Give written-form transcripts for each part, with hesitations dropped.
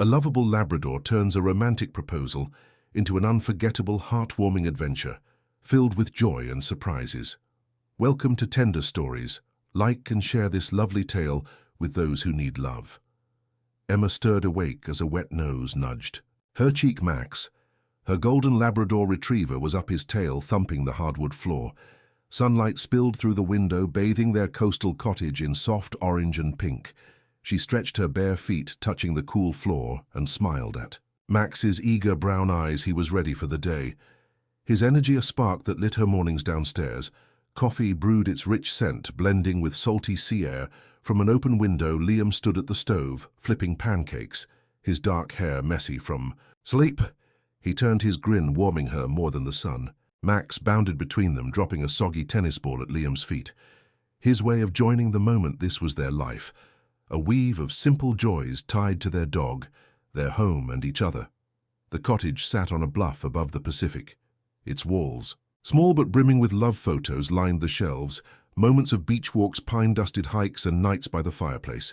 A lovable Labrador turns a romantic proposal into an unforgettable, heartwarming adventure, filled with joy and surprises. Welcome to Tender Stories. Like and share this lovely tale with those who need love. Emma stirred awake as a wet nose nudged. Her cheek Max, her golden Labrador retriever, was up his tail, thumping the hardwood floor. Sunlight spilled through the window, bathing their coastal cottage in soft orange and pink. She stretched her bare feet, touching the cool floor, and smiled at Max's eager brown eyes. He was ready for the day. His energy a spark that lit her mornings downstairs. Coffee brewed its rich scent, blending with salty sea air. From an open window, Liam stood at the stove, flipping pancakes, his dark hair messy from sleep. He turned, his grin warming her more than the sun. Max bounded between them, dropping a soggy tennis ball at Liam's feet. His way of joining the moment. This was their life, a weave of simple joys tied to their dog, their home, and each other. The cottage sat on a bluff above the Pacific. Its walls, small but brimming with love photos, lined the shelves, moments of beach walks, pine-dusted hikes, and nights by the fireplace.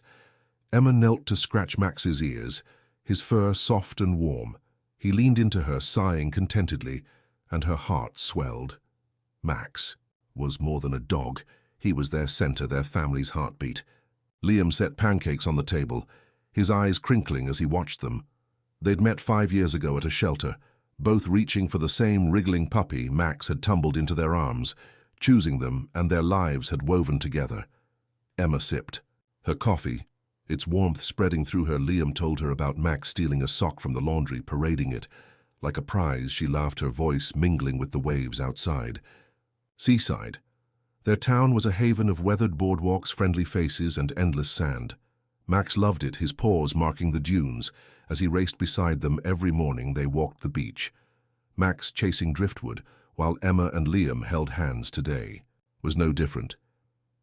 Emma knelt to scratch Max's ears, his fur soft and warm. He leaned into her, sighing contentedly, and her heart swelled. Max was more than a dog. He was their center, their family's heartbeat. Liam set pancakes on the table, his eyes crinkling as he watched them. They'd met 5 years ago at a shelter, both reaching for the same wriggling puppy. Max had tumbled into their arms, choosing them, and their lives had woven together. Emma sipped her coffee, its warmth spreading through her. Liam told her about Max stealing a sock from the laundry, parading it like a prize. She laughed, her voice mingling with the waves outside. Seaside. Their town was a haven of weathered boardwalks, friendly faces, and endless sand. Max loved it, his paws marking the dunes. As he raced beside them every morning, they walked the beach. Max chasing driftwood, while Emma and Liam held hands. Today was no different.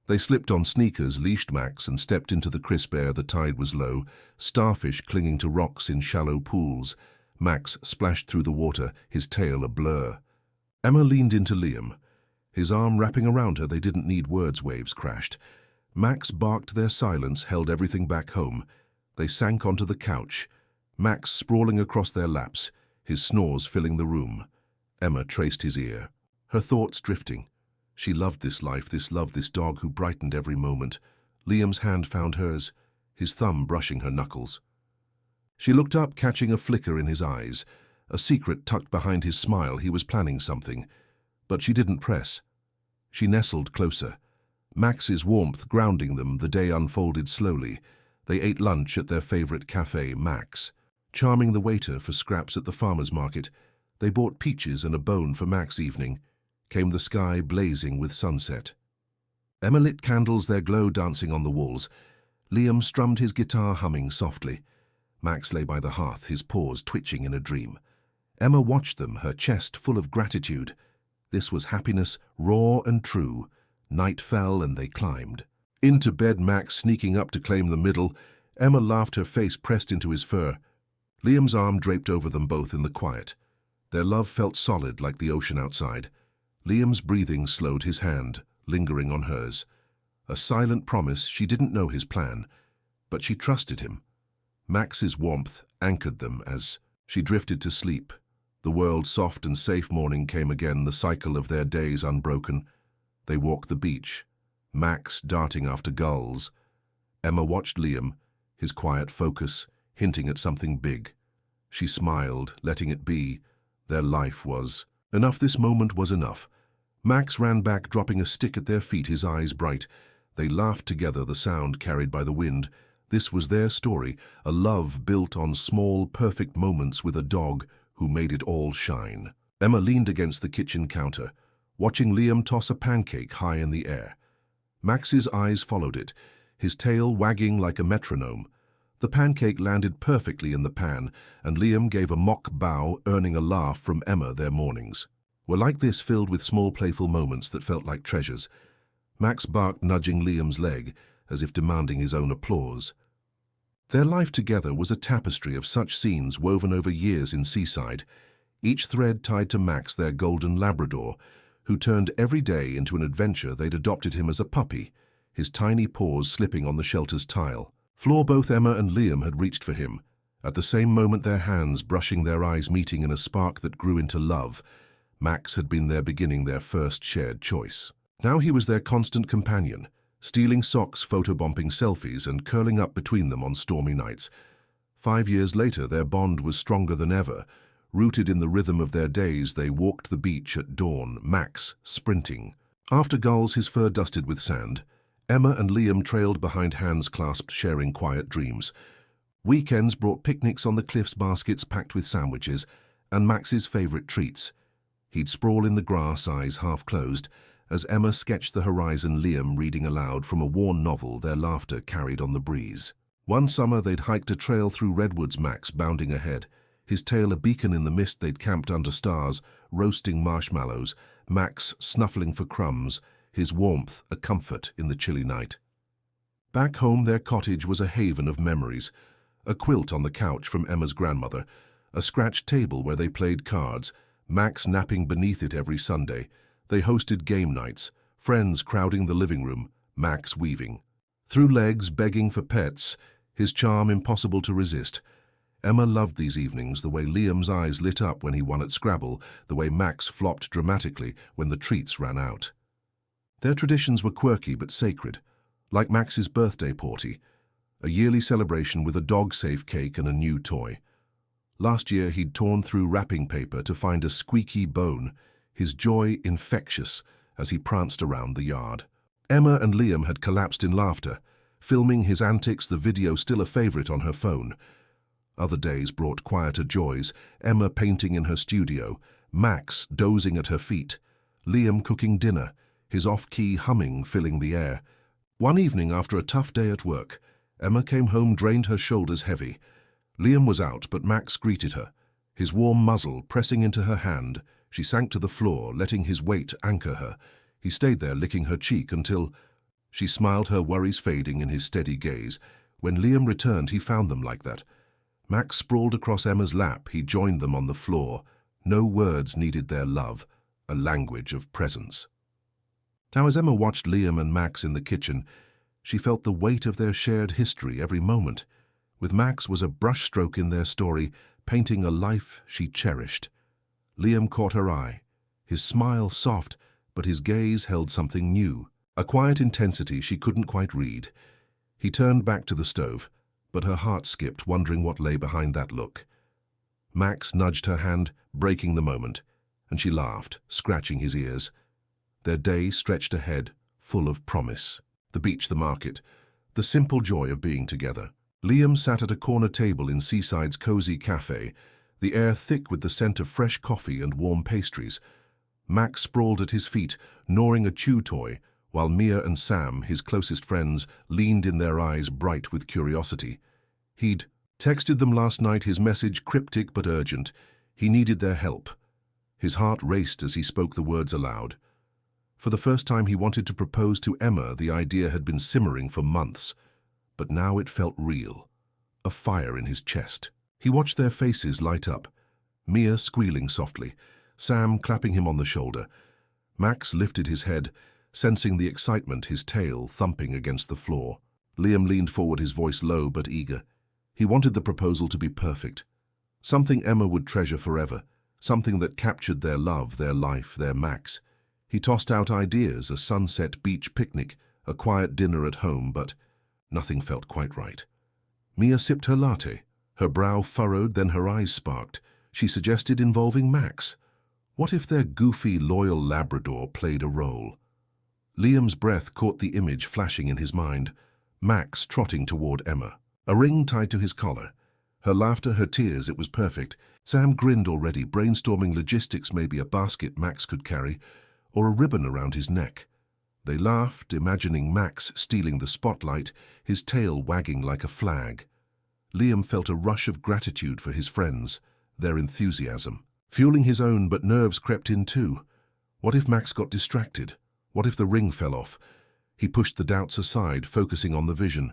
They slipped on sneakers, leashed Max, and stepped into the crisp air. The tide was low, starfish clinging to rocks in shallow pools. Max splashed through the water, his tail a blur. Emma leaned into Liam, his arm wrapping around her. They didn't need words. Waves crashed. Max barked. Their silence held everything back home. They sank onto the couch, Max sprawling across their laps, his snores filling the room. Emma traced his ear, her thoughts drifting. She loved this life, this love, this dog who brightened every moment. Liam's hand found hers, his thumb brushing her knuckles. She looked up, catching a flicker in his eyes, a secret tucked behind his smile. He was planning something, but she didn't press. She nestled closer, Max's warmth grounding them. The day unfolded slowly. They ate lunch at their favorite cafe, Max charming the waiter for scraps at the farmer's market. They bought peaches and a bone for Max. Evening came, the sky blazing with sunset. Emma lit candles, their glow dancing on the walls. Liam strummed his guitar, humming softly. Max lay by the hearth, his paws twitching in a dream. Emma watched them, her chest full of gratitude. This was happiness, raw and true. Night fell and they climbed into bed, Max sneaking up to claim the middle. Emma laughed, her face pressed into his fur. Liam's arm draped over them both in the quiet. Their love felt solid like the ocean outside. Liam's breathing slowed, his hand lingering on hers. A silent promise. She didn't know his plan, but she trusted him. Max's warmth anchored them as she drifted to sleep. The world soft and safe. Morning came again, the cycle of their days unbroken. They walked the beach, Max darting after gulls. Emma watched Liam, his quiet focus, hinting at something big. She smiled, letting it be. Their life was enough. This moment was enough. Max ran back, dropping a stick at their feet, his eyes bright. They laughed together, the sound carried by the wind. This was their story, a love built on small, perfect moments with a dog who made it all shine. Emma leaned against the kitchen counter, watching Liam toss a pancake high in the air. Max's eyes followed it, his tail wagging like a metronome. The pancake landed perfectly in the pan, and Liam gave a mock bow, earning a laugh from Emma. Their mornings were like this, filled with small playful moments that felt like treasures. Max barked, nudging Liam's leg, as if demanding his own applause. Their life together was a tapestry of such scenes woven over years in Seaside, each thread tied to Max, their golden Labrador, who turned every day into an adventure. They'd adopted him as a puppy, his tiny paws slipping on the shelter's tile floor. Both Emma and Liam had reached for him, At the same moment, their hands brushing, their eyes meeting in a spark that grew into love. Max had been their beginning, their first shared choice. Now he was their constant companion, stealing socks, photobombing selfies, and curling up between them on stormy nights. 5 years later, their bond was stronger than ever. Rooted in the rhythm of their days, they walked the beach at dawn, Max sprinting. After gulls, his fur dusted with sand, Emma and Liam trailed behind, hands clasped, sharing quiet dreams. Weekends brought picnics on the cliffs, baskets packed with sandwiches, and Max's favorite treats. He'd sprawl in the grass, eyes half closed, as Emma sketched the horizon, Liam reading aloud from a worn novel, their laughter carried on the breeze. One summer they'd hiked a trail through redwoods, Max bounding ahead, his tail a beacon in the mist. They'd camped under stars, roasting marshmallows, Max snuffling for crumbs, his warmth a comfort in the chilly night. Back home, their cottage was a haven of memories. A quilt on the couch from Emma's grandmother, a scratched table where they played cards, Max napping beneath it every Sunday. They hosted game nights, friends crowding the living room, Max weaving. Through legs, begging for pets, his charm impossible to resist. Emma loved these evenings, the way Liam's eyes lit up when he won at Scrabble, the way Max flopped dramatically when the treats ran out. Their traditions were quirky but sacred, like Max's birthday party, a yearly celebration with a dog-safe cake and a new toy. Last year he'd torn through wrapping paper to find a squeaky bone, his joy infectious as he pranced around the yard. Emma and Liam had collapsed in laughter, filming his antics, the video still a favorite on her phone. Other days brought quieter joys, Emma painting in her studio, Max dozing at her feet, Liam cooking dinner, his off-key humming filling the air. One evening after a tough day at work, Emma came home drained, her shoulders heavy. Liam was out, but Max greeted her, his warm muzzle pressing into her hand. She sank to the floor, letting his weight anchor her. He stayed there, licking her cheek until... She smiled, her worries fading in his steady gaze. When Liam returned, he found them like that. Max sprawled across Emma's lap. He joined them on the floor. No words needed their love, a language of presence. Now, as Emma watched Liam and Max in the kitchen, she felt the weight of their shared history every moment. With Max was a brushstroke in their story, painting a life she cherished. Liam caught her eye, his smile soft, but his gaze held something new, a quiet intensity she couldn't quite read. He turned back to the stove, but her heart skipped, wondering what lay behind that look. Max nudged her hand, breaking the moment, and she laughed, scratching his ears. Their day stretched ahead, full of promise. The beach, the market, the simple joy of being together. Liam sat at a corner table in Seaside's cozy cafe, the air thick with the scent of fresh coffee and warm pastries. Max sprawled at his feet, gnawing a chew toy, while Mia and Sam, his closest friends, leaned in, their eyes bright with curiosity. He'd texted them last night, his message cryptic but urgent. He needed their help. His heart raced as he spoke the words aloud. For the first time he wanted to propose to Emma. The idea had been simmering for months, but now it felt real, a fire in his chest. He watched their faces light up, Mia squealing softly, Sam clapping him on the shoulder. Max lifted his head, sensing the excitement, his tail thumping against the floor. Liam leaned forward, his voice low but eager. He wanted the proposal to be perfect, something Emma would treasure forever, something that captured their love, their life, their Max. He tossed out ideas, a sunset beach picnic, a quiet dinner at home, but nothing felt quite right. Mia sipped her latte, her brow furrowed, then her eyes sparked. She suggested involving Max. What if their goofy, loyal Labrador played a role? Liam's breath caught the image flashing in his mind, Max trotting toward Emma, a ring tied to his collar. Her laughter, her tears, it was perfect. Sam grinned already, brainstorming logistics, maybe a basket Max could carry, or a ribbon around his neck. They laughed, imagining Max stealing the spotlight, his tail wagging like a flag. Liam felt a rush of gratitude for his friends, their enthusiasm, fueling his own, but nerves crept in too. What if Max got distracted? What if the ring fell off? He pushed the doubts aside, focusing on the vision.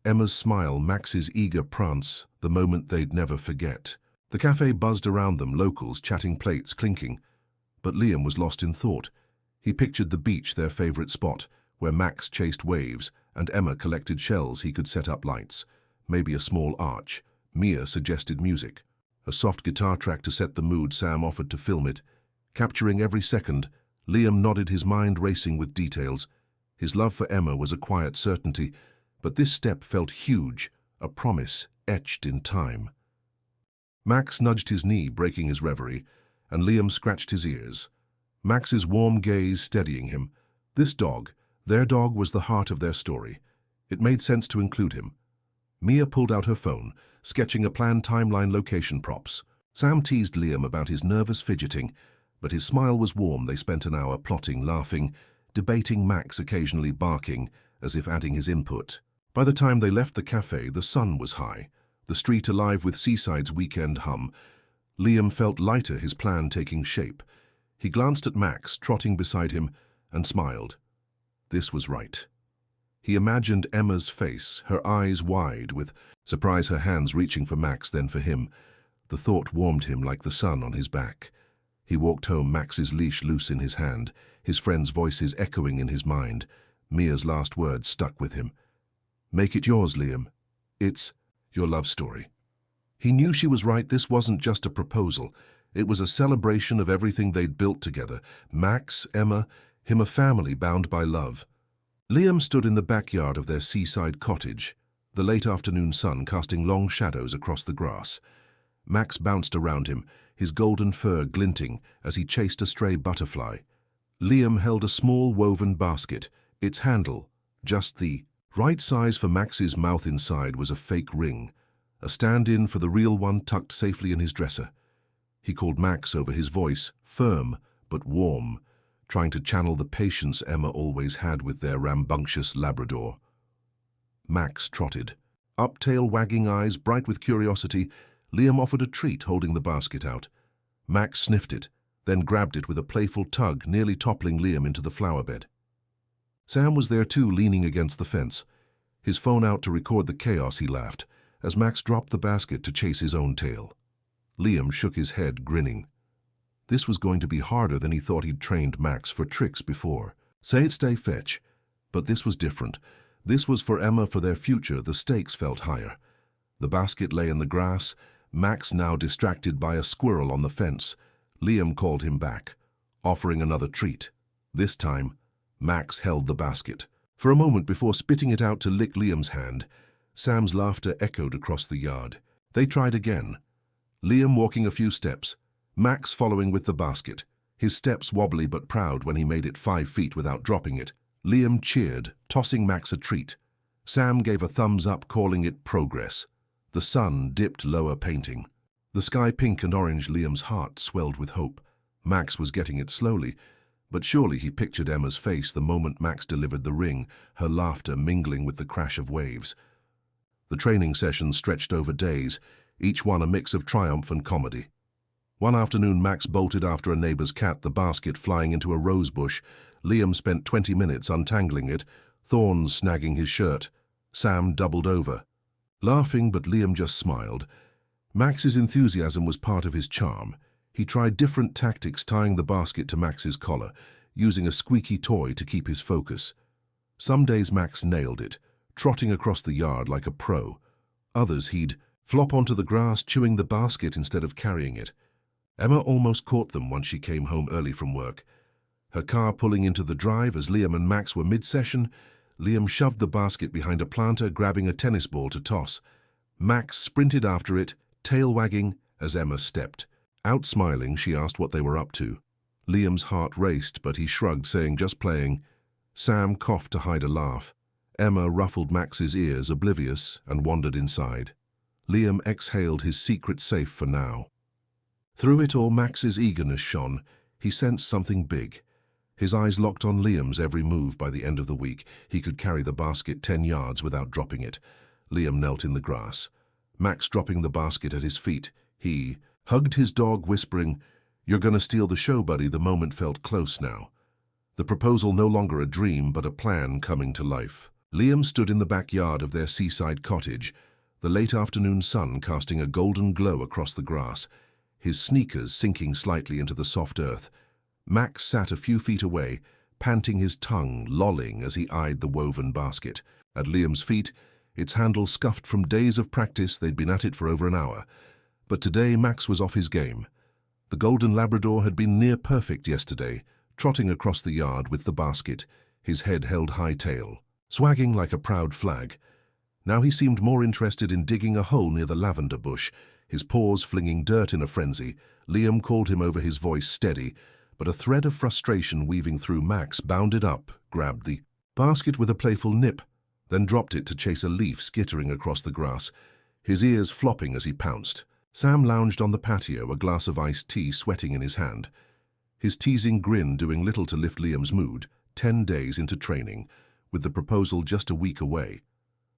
Emma's smile, Max's eager prance, the moment they'd never forget. The cafe buzzed around them, locals chatting, plates clinking. But Liam was lost in thought. He pictured the beach, their favorite spot, where Max chased waves and Emma collected shells. He could set up lights, maybe a small arch, Mia suggested music. A soft guitar track to set the mood. Sam offered to film it. Capturing every second, Liam nodded, his mind racing with details. His love for Emma was a quiet certainty, but this step felt huge, a promise etched in time. Max nudged his knee, breaking his reverie, and Liam scratched his ears. Max's warm gaze steadying him. This dog, their dog, was the heart of their story. It made sense to include him. Mia pulled out her phone, sketching a planned timeline, location, props. Sam teased Liam about his nervous fidgeting, but his smile was warm. They spent an hour plotting, laughing, debating, Max occasionally barking, as if adding his input. By the time they left the cafe, the sun was high, the street alive with Seaside's weekend hum. Liam felt lighter, his plan taking shape. He glanced at Max, trotting beside him, and smiled. This was right. He imagined Emma's face, her eyes wide with surprise, her hands reaching for Max, then for him. The thought warmed him like the sun on his back. He walked home, Max's leash loose in his hand, his friends' voices echoing in his mind. Mia's last words stuck with him. "Make it yours, Liam. It's your love story." He knew she was right. This wasn't just a proposal. It was a celebration of everything they'd built together. Max, Emma, him, a family bound by love. Liam stood in the backyard of their seaside cottage, the late afternoon sun casting long shadows across the grass. Max bounced around him, his golden fur glinting as he chased a stray butterfly. Liam held a small woven basket, its handle just the right size for Max's mouth. Inside was a fake ring, a stand-in for the real one tucked safely in his dresser. He called Max over, his voice firm but warm, trying to channel the patience Emma always had with their rambunctious Labrador. Max trotted, up, tail wagging, eyes bright with curiosity. Liam offered a treat, holding the basket out. Max sniffed it, then grabbed it with a playful tug, nearly toppling Liam into the flower bed. Sam was there too, leaning against the fence, his phone out to record the chaos. He laughed as Max dropped the basket to chase his own tail. Liam shook his head, grinning. This was going to be harder than he thought. He'd trained Max for tricks before. Say it, stay, fetch. But this was different. This was for Emma, for their future. The stakes felt higher. The basket lay in the grass, Max now distracted by a squirrel on the fence. Liam called him back, offering another treat. This time, Max held the basket for a moment before spitting it out to lick Liam's hand. Sam's laughter echoed across the yard. They tried again. Liam walking a few steps, Max following with the basket, his steps wobbly but proud when he made it 5 feet without dropping it. Liam cheered, tossing Max a treat. Sam gave a thumbs up, calling it progress. The sun dipped lower, painting the sky pink and orange. Liam's heart swelled with hope. Max was getting it slowly, but surely. He pictured Emma's face the moment Max delivered the ring, her laughter mingling with the crash of waves. The training sessions stretched over days, each one a mix of triumph and comedy. One afternoon, Max bolted after a neighbor's cat, the basket flying into a rose bush. Liam spent 20 minutes untangling it, thorns snagging his shirt. Sam doubled over, laughing, but Liam just smiled. Max's enthusiasm was part of his charm. He tried different tactics, tying the basket to Max's collar, using a squeaky toy to keep his focus. Some days Max nailed it, trotting across the yard like a pro. Others he'd flop onto the grass, chewing the basket instead of carrying it. Emma almost caught them once she came home early from work. Her car pulling into the drive as Liam and Max were mid-session. Liam shoved the basket behind a planter, grabbing a tennis ball to toss. Max sprinted after it, tail wagging, as Emma stepped out. Smiling, she asked what they were up to. Liam's heart raced, but he shrugged, saying, "Just playing." Sam coughed to hide a laugh. Emma ruffled Max's ears, oblivious, and wandered inside. Liam exhaled, his secret safe for now. Through it all, Max's eagerness shone. He sensed something big. His eyes locked on Liam's every move. By the end of the week, he could carry the basket 10 yards without dropping it. Liam knelt in the grass, Max dropping the basket at his feet. He hugged his dog, whispering, "You're gonna steal the show, buddy." The moment felt close now. The proposal no longer a dream, but a plan coming to life. Liam stood in the backyard of their seaside cottage, the late afternoon sun casting a golden glow across the grass, his sneakers sinking slightly into the soft earth. Max sat a few feet away, panting, his tongue lolling as he eyed the woven basket. At Liam's feet, its handle scuffed from days of practice. They'd been at it for over an hour. But today Max was off his game. The golden Labrador had been near perfect yesterday, trotting across the yard with the basket, his head held high-tail, swagging like a proud flag. Now he seemed more interested in digging a hole near the lavender bush, his paws flinging dirt in a frenzy. Liam called him over, his voice steady, but a thread of frustration weaving through. Max bounded up, grabbed the basket with a playful nip, then dropped it to chase a leaf skittering across the grass, his ears flopping as he pounced. Sam lounged on the patio, a glass of iced tea sweating in his hand, his teasing grin doing little to lift Liam's mood. 10 days into training, with the proposal just a week away.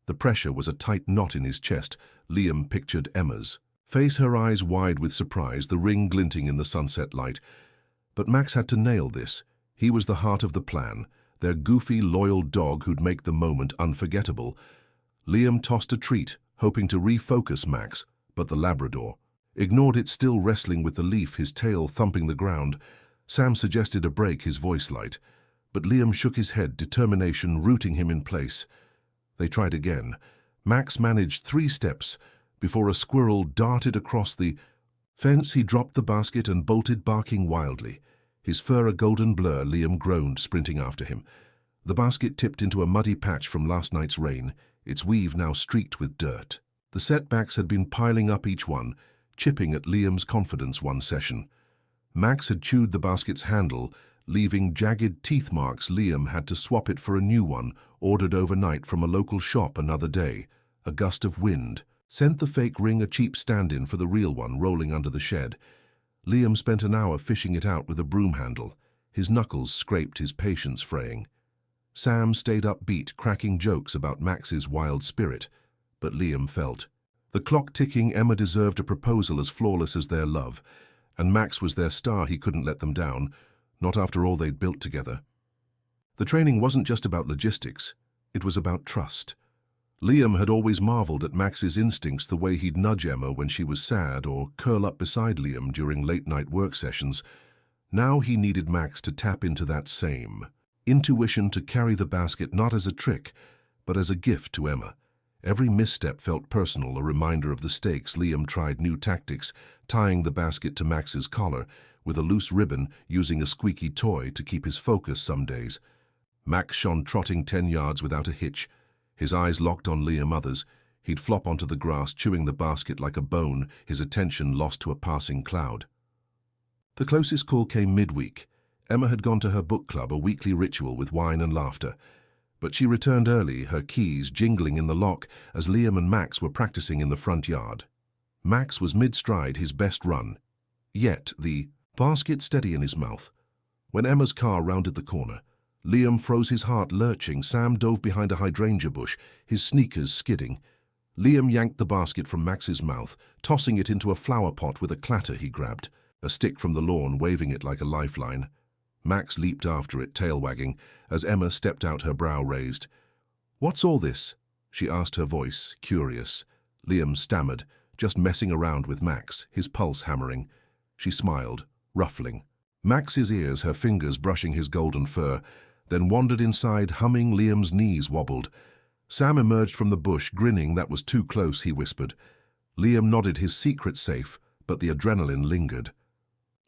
The pressure was a tight knot in his chest. Liam pictured Emma's face, her eyes wide with surprise, the ring glinting in the sunset light. But Max had to nail this. He was the heart of the plan, their goofy, loyal dog who'd make the moment unforgettable. Liam tossed a treat, hoping to refocus Max, but the Labrador ignored it, still wrestling with the leaf, his tail thumping the ground. Sam suggested a break, his voice light, but Liam shook his head, determination rooting him in place. They tried again. Max managed 3 steps before a squirrel darted across the fence. He dropped the basket and bolted, barking wildly, his fur a golden blur. Liam groaned, sprinting after him. The basket tipped into a muddy patch from last night's rain, its weave now streaked with dirt. The setbacks had been piling up, each one chipping at Liam's confidence. One session, Max had chewed the basket's handle, leaving jagged teeth marks. Liam had to swap it for a new one, ordered overnight from a local shop. Another day, a gust of wind sent the fake ring, a cheap stand-in for the real one, rolling under the shed. Liam spent an hour fishing it out with a broom handle, his knuckles scraped, his patience fraying. Sam stayed upbeat, cracking jokes about Max's wild spirit, but Liam felt the clock ticking. Emma deserved a proposal as flawless as their love, and Max was their star. He couldn't let them down, not after all they'd built together. The training wasn't just about logistics, it was about trust. Liam had always marveled at Max's instincts, the way he'd nudge Emma when she was sad or curl up beside Liam during late-night work sessions. Now he needed Max to tap into that same intuition, to carry the basket not as a trick, but as a gift to Emma. Every misstep felt personal, a reminder of the stakes. Liam tried new tactics, tying the basket to Max's collar with a loose ribbon, using a squeaky toy to keep his focus. Some days, Max shone, trotting 10 yards without a hitch, his eyes locked on Liam. Others, he'd flop onto the grass, chewing the basket like a bone, his attention lost to a passing cloud. The closest call came midweek. Emma had gone to her book club, a weekly ritual with wine and laughter. But she returned early, her keys jingling in the lock as Liam and Max were practicing in the front yard. Max was mid-stride, his best run, yet the basket steady in his mouth. When Emma's car rounded the corner, Liam froze, his heart lurching. Sam dove behind a hydrangea bush, his sneakers skidding. Liam yanked the basket from Max's mouth, tossing it into a flower pot with a clatter. He grabbed a stick from the lawn, waving it like a lifeline. Max leaped after it, tail wagging, as Emma stepped out, her brow raised. "What's all this?" she asked, her voice curious. Liam stammered, "Just messing around with Max," his pulse hammering. She smiled, ruffling Max's ears, her fingers brushing his golden fur, then wandered inside, humming. Liam's knees wobbled. Sam emerged from the bush, grinning. "That was too close," he whispered. Liam nodded, his secret safe, but the adrenaline lingered.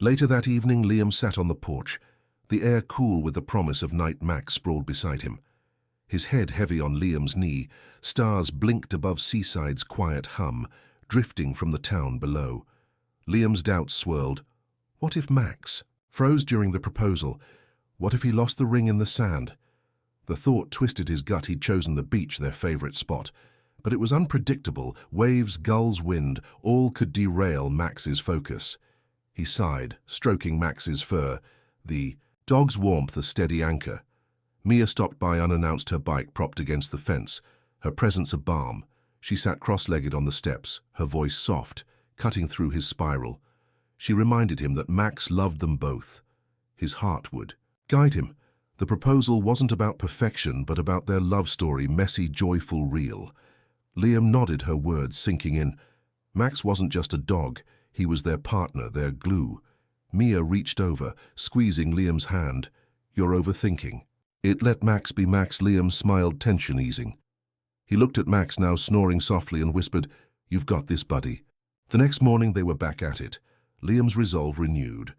Later that evening, Liam sat on the porch, the air cool with the promise of night. Max sprawled beside him, his head heavy on Liam's knee. Stars blinked above Seaside's quiet hum, drifting from the town below. Liam's doubts swirled. What if Max froze during the proposal? What if he lost the ring in the sand? The thought twisted his gut. He'd chosen the beach, their favorite spot. But it was unpredictable. Waves, gulls, wind, all could derail Max's focus. He sighed, stroking Max's fur, the dog's warmth a steady anchor. Mia stopped by unannounced, her bike propped against the fence, her presence a balm. She sat cross-legged on the steps, her voice soft, cutting through his spiral. She reminded him that Max loved them both. His heart would guide him. The proposal wasn't about perfection, but about their love story, messy, joyful, real. Liam nodded, her words sinking in. Max wasn't just a dog, he was their partner, their glue. Mia reached over, squeezing Liam's hand. "You're overthinking." It let Max be Max. Liam smiled, tension easing. He looked at Max, now snoring softly, and whispered, "You've got this, buddy." The next morning they were back at it, Liam's resolve renewed.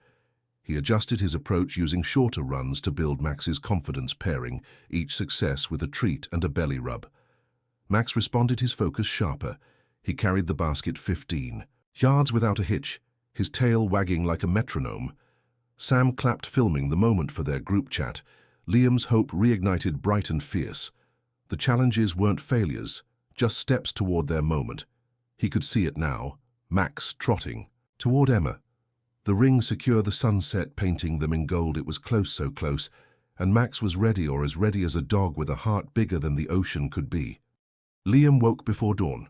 He adjusted his approach, using shorter runs to build Max's confidence, pairing each success with a treat and a belly rub. Max responded, his focus sharper. He carried the basket 15 yards without a hitch, his tail wagging like a metronome. Sam clapped, filming the moment for their group chat. Liam's hope reignited, bright and fierce. The challenges weren't failures, just steps toward their moment. He could see it now, Max trotting toward Emma. The ring secure, the sunset painting them in gold. It was close, so close, and Max was ready, or as ready as a dog with a heart bigger than the ocean could be. Liam woke before dawn.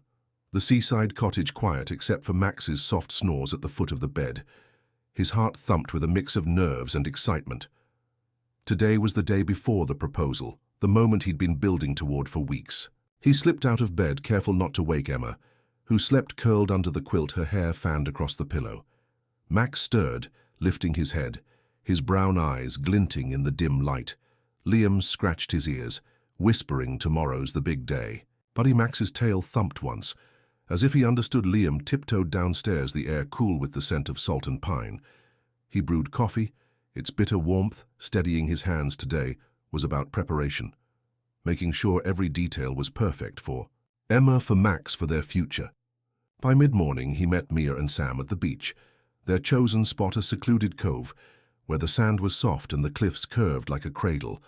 The seaside cottage quiet except for Max's soft snores at the foot of the bed. His heart thumped with a mix of nerves and excitement. Today was the day before the proposal, the moment he'd been building toward for weeks. He slipped out of bed, careful not to wake Emma, who slept curled under the quilt, her hair fanned across the pillow. Max stirred, lifting his head, his brown eyes glinting in the dim light. Liam scratched his ears, whispering, "Tomorrow's the big day." Buddy Max's tail thumped once. As if he understood, Liam tiptoed downstairs, the air cool with the scent of salt and pine. He brewed coffee. Its bitter warmth, steadying his hands today, was about preparation, making sure every detail was perfect for Emma, for Max, for their future. By mid-morning, he met Mia and Sam at the beach, their chosen spot, a secluded cove, where the sand was soft and the cliffs curved like a cradle.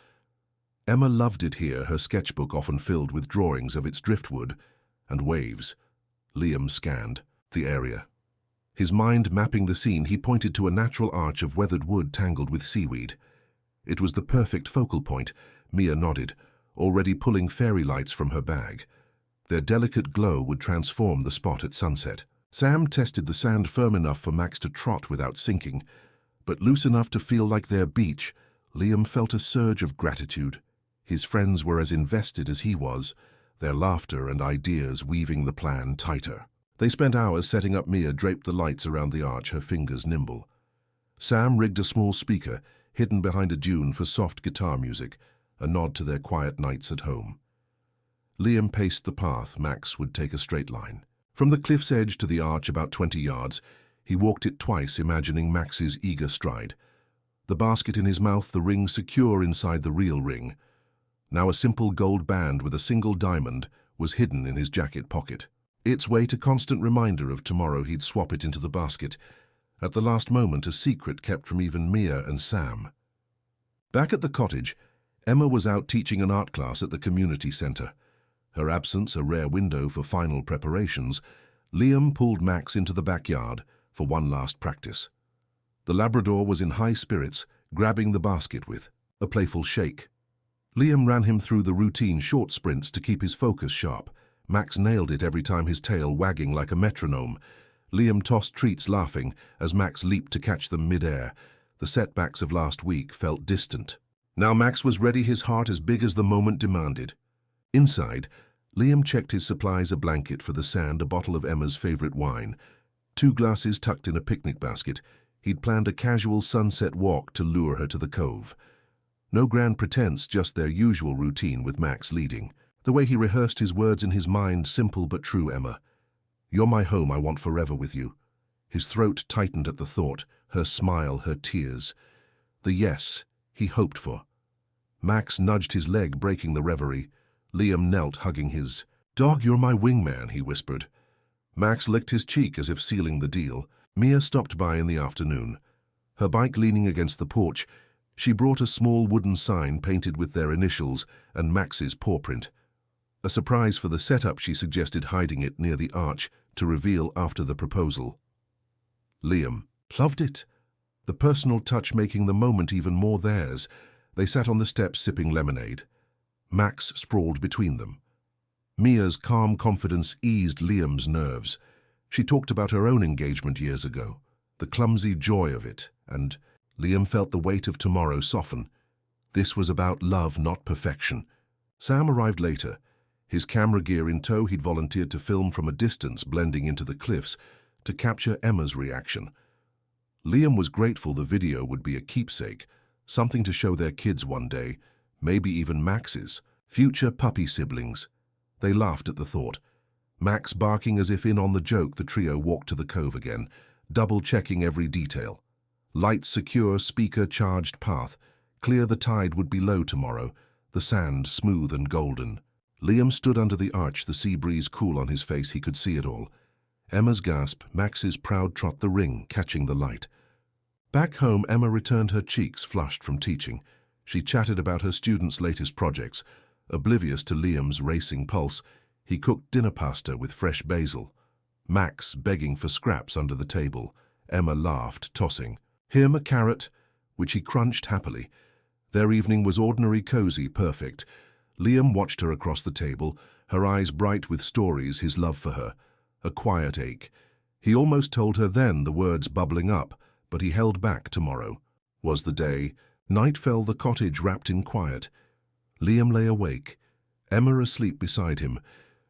Emma loved it here, her sketchbook often filled with drawings of its driftwood and waves. Liam scanned the area. His mind mapping the scene, he pointed to a natural arch of weathered wood tangled with seaweed. It was the perfect focal point. Mia nodded, already pulling fairy lights from her bag. Their delicate glow would transform the spot at sunset. Sam tested the sand, firm enough for Max to trot without sinking, but loose enough to feel like their beach. Liam felt a surge of gratitude. His friends were as invested as he was, their laughter and ideas weaving the plan tighter. They spent hours setting up. Mia draped the lights around the arch, her fingers nimble. Sam rigged a small speaker, hidden behind a dune, for soft guitar music, a nod to their quiet nights at home. Liam paced the path. Max would take a straight line. From the cliff's edge to the arch, about 20 yards, he walked it twice, imagining Max's eager stride. The basket in his mouth, the ring secure inside the real ring. Now a simple gold band with a single diamond was hidden in his jacket pocket. Its weight a constant reminder of tomorrow. He'd swap it into the basket. At the last moment, a secret kept from even Mia and Sam. Back at the cottage, Emma was out teaching an art class at the community center. Her absence a rare window for final preparations. Liam pulled Max into the backyard for one last practice. The Labrador was in high spirits, grabbing the basket with a playful shake. Liam ran him through the routine short sprints to keep his focus sharp. Max nailed it every time, his tail wagging like a metronome. Liam tossed treats, laughing as Max leaped to catch them mid-air. The setbacks of last week felt distant. Now Max was ready, his heart as big as the moment demanded. Inside, Liam checked his supplies, a blanket for the sand, a bottle of Emma's favorite wine, 2 glasses tucked in a picnic basket. He'd planned a casual sunset walk to lure her to the cove. No grand pretense, just their usual routine with Max leading. The way he rehearsed his words in his mind, simple but true. "Emma, you're my home, I want forever with you." His throat tightened at the thought, her smile, her tears. The yes he hoped for. Max nudged his leg, breaking the reverie. Liam knelt, hugging his dog. "You're my wingman," he whispered. Max licked his cheek as if sealing the deal. Mia stopped by in the afternoon, her bike leaning against the porch. She brought a small wooden sign painted with their initials and Max's paw print. A surprise for the setup, she suggested, hiding it near the arch to reveal after the proposal. Liam loved it, the personal touch making the moment even more theirs. They sat on the steps sipping lemonade. Max sprawled between them. Mia's calm confidence eased Liam's nerves. She talked about her own engagement years ago, the clumsy joy of it, and Liam felt the weight of tomorrow soften. This was about love, not perfection. Sam arrived later, his camera gear in tow. He'd volunteered to film from a distance, blending into the cliffs, to capture Emma's reaction. Liam was grateful the video would be a keepsake, something to show their kids one day, maybe even Max's future puppy siblings. They laughed at the thought. Max barking as if in on the joke, the trio walked to the cove again, double-checking every detail. Lights secure, speaker charged path. Clear, the tide would be low tomorrow, the sand smooth and golden. Liam stood under the arch, the sea breeze cool on his face. He could see it all. Emma's gasp, Max's proud trot, the ring catching the light. Back home, Emma returned, her cheeks flushed from teaching. She chatted about her students' latest projects. Oblivious to Liam's racing pulse, he cooked dinner pasta with fresh basil. Max begging for scraps under the table. Emma laughed, tossing him a carrot, which he crunched happily. Their evening was ordinary, cozy, perfect. Liam watched her across the table, her eyes bright with stories, his love for her. A quiet ache. He almost told her then, the words bubbling up, but he held back. Tomorrow was the day. Night fell, the cottage wrapped in quiet. Liam lay awake, Emma asleep beside him.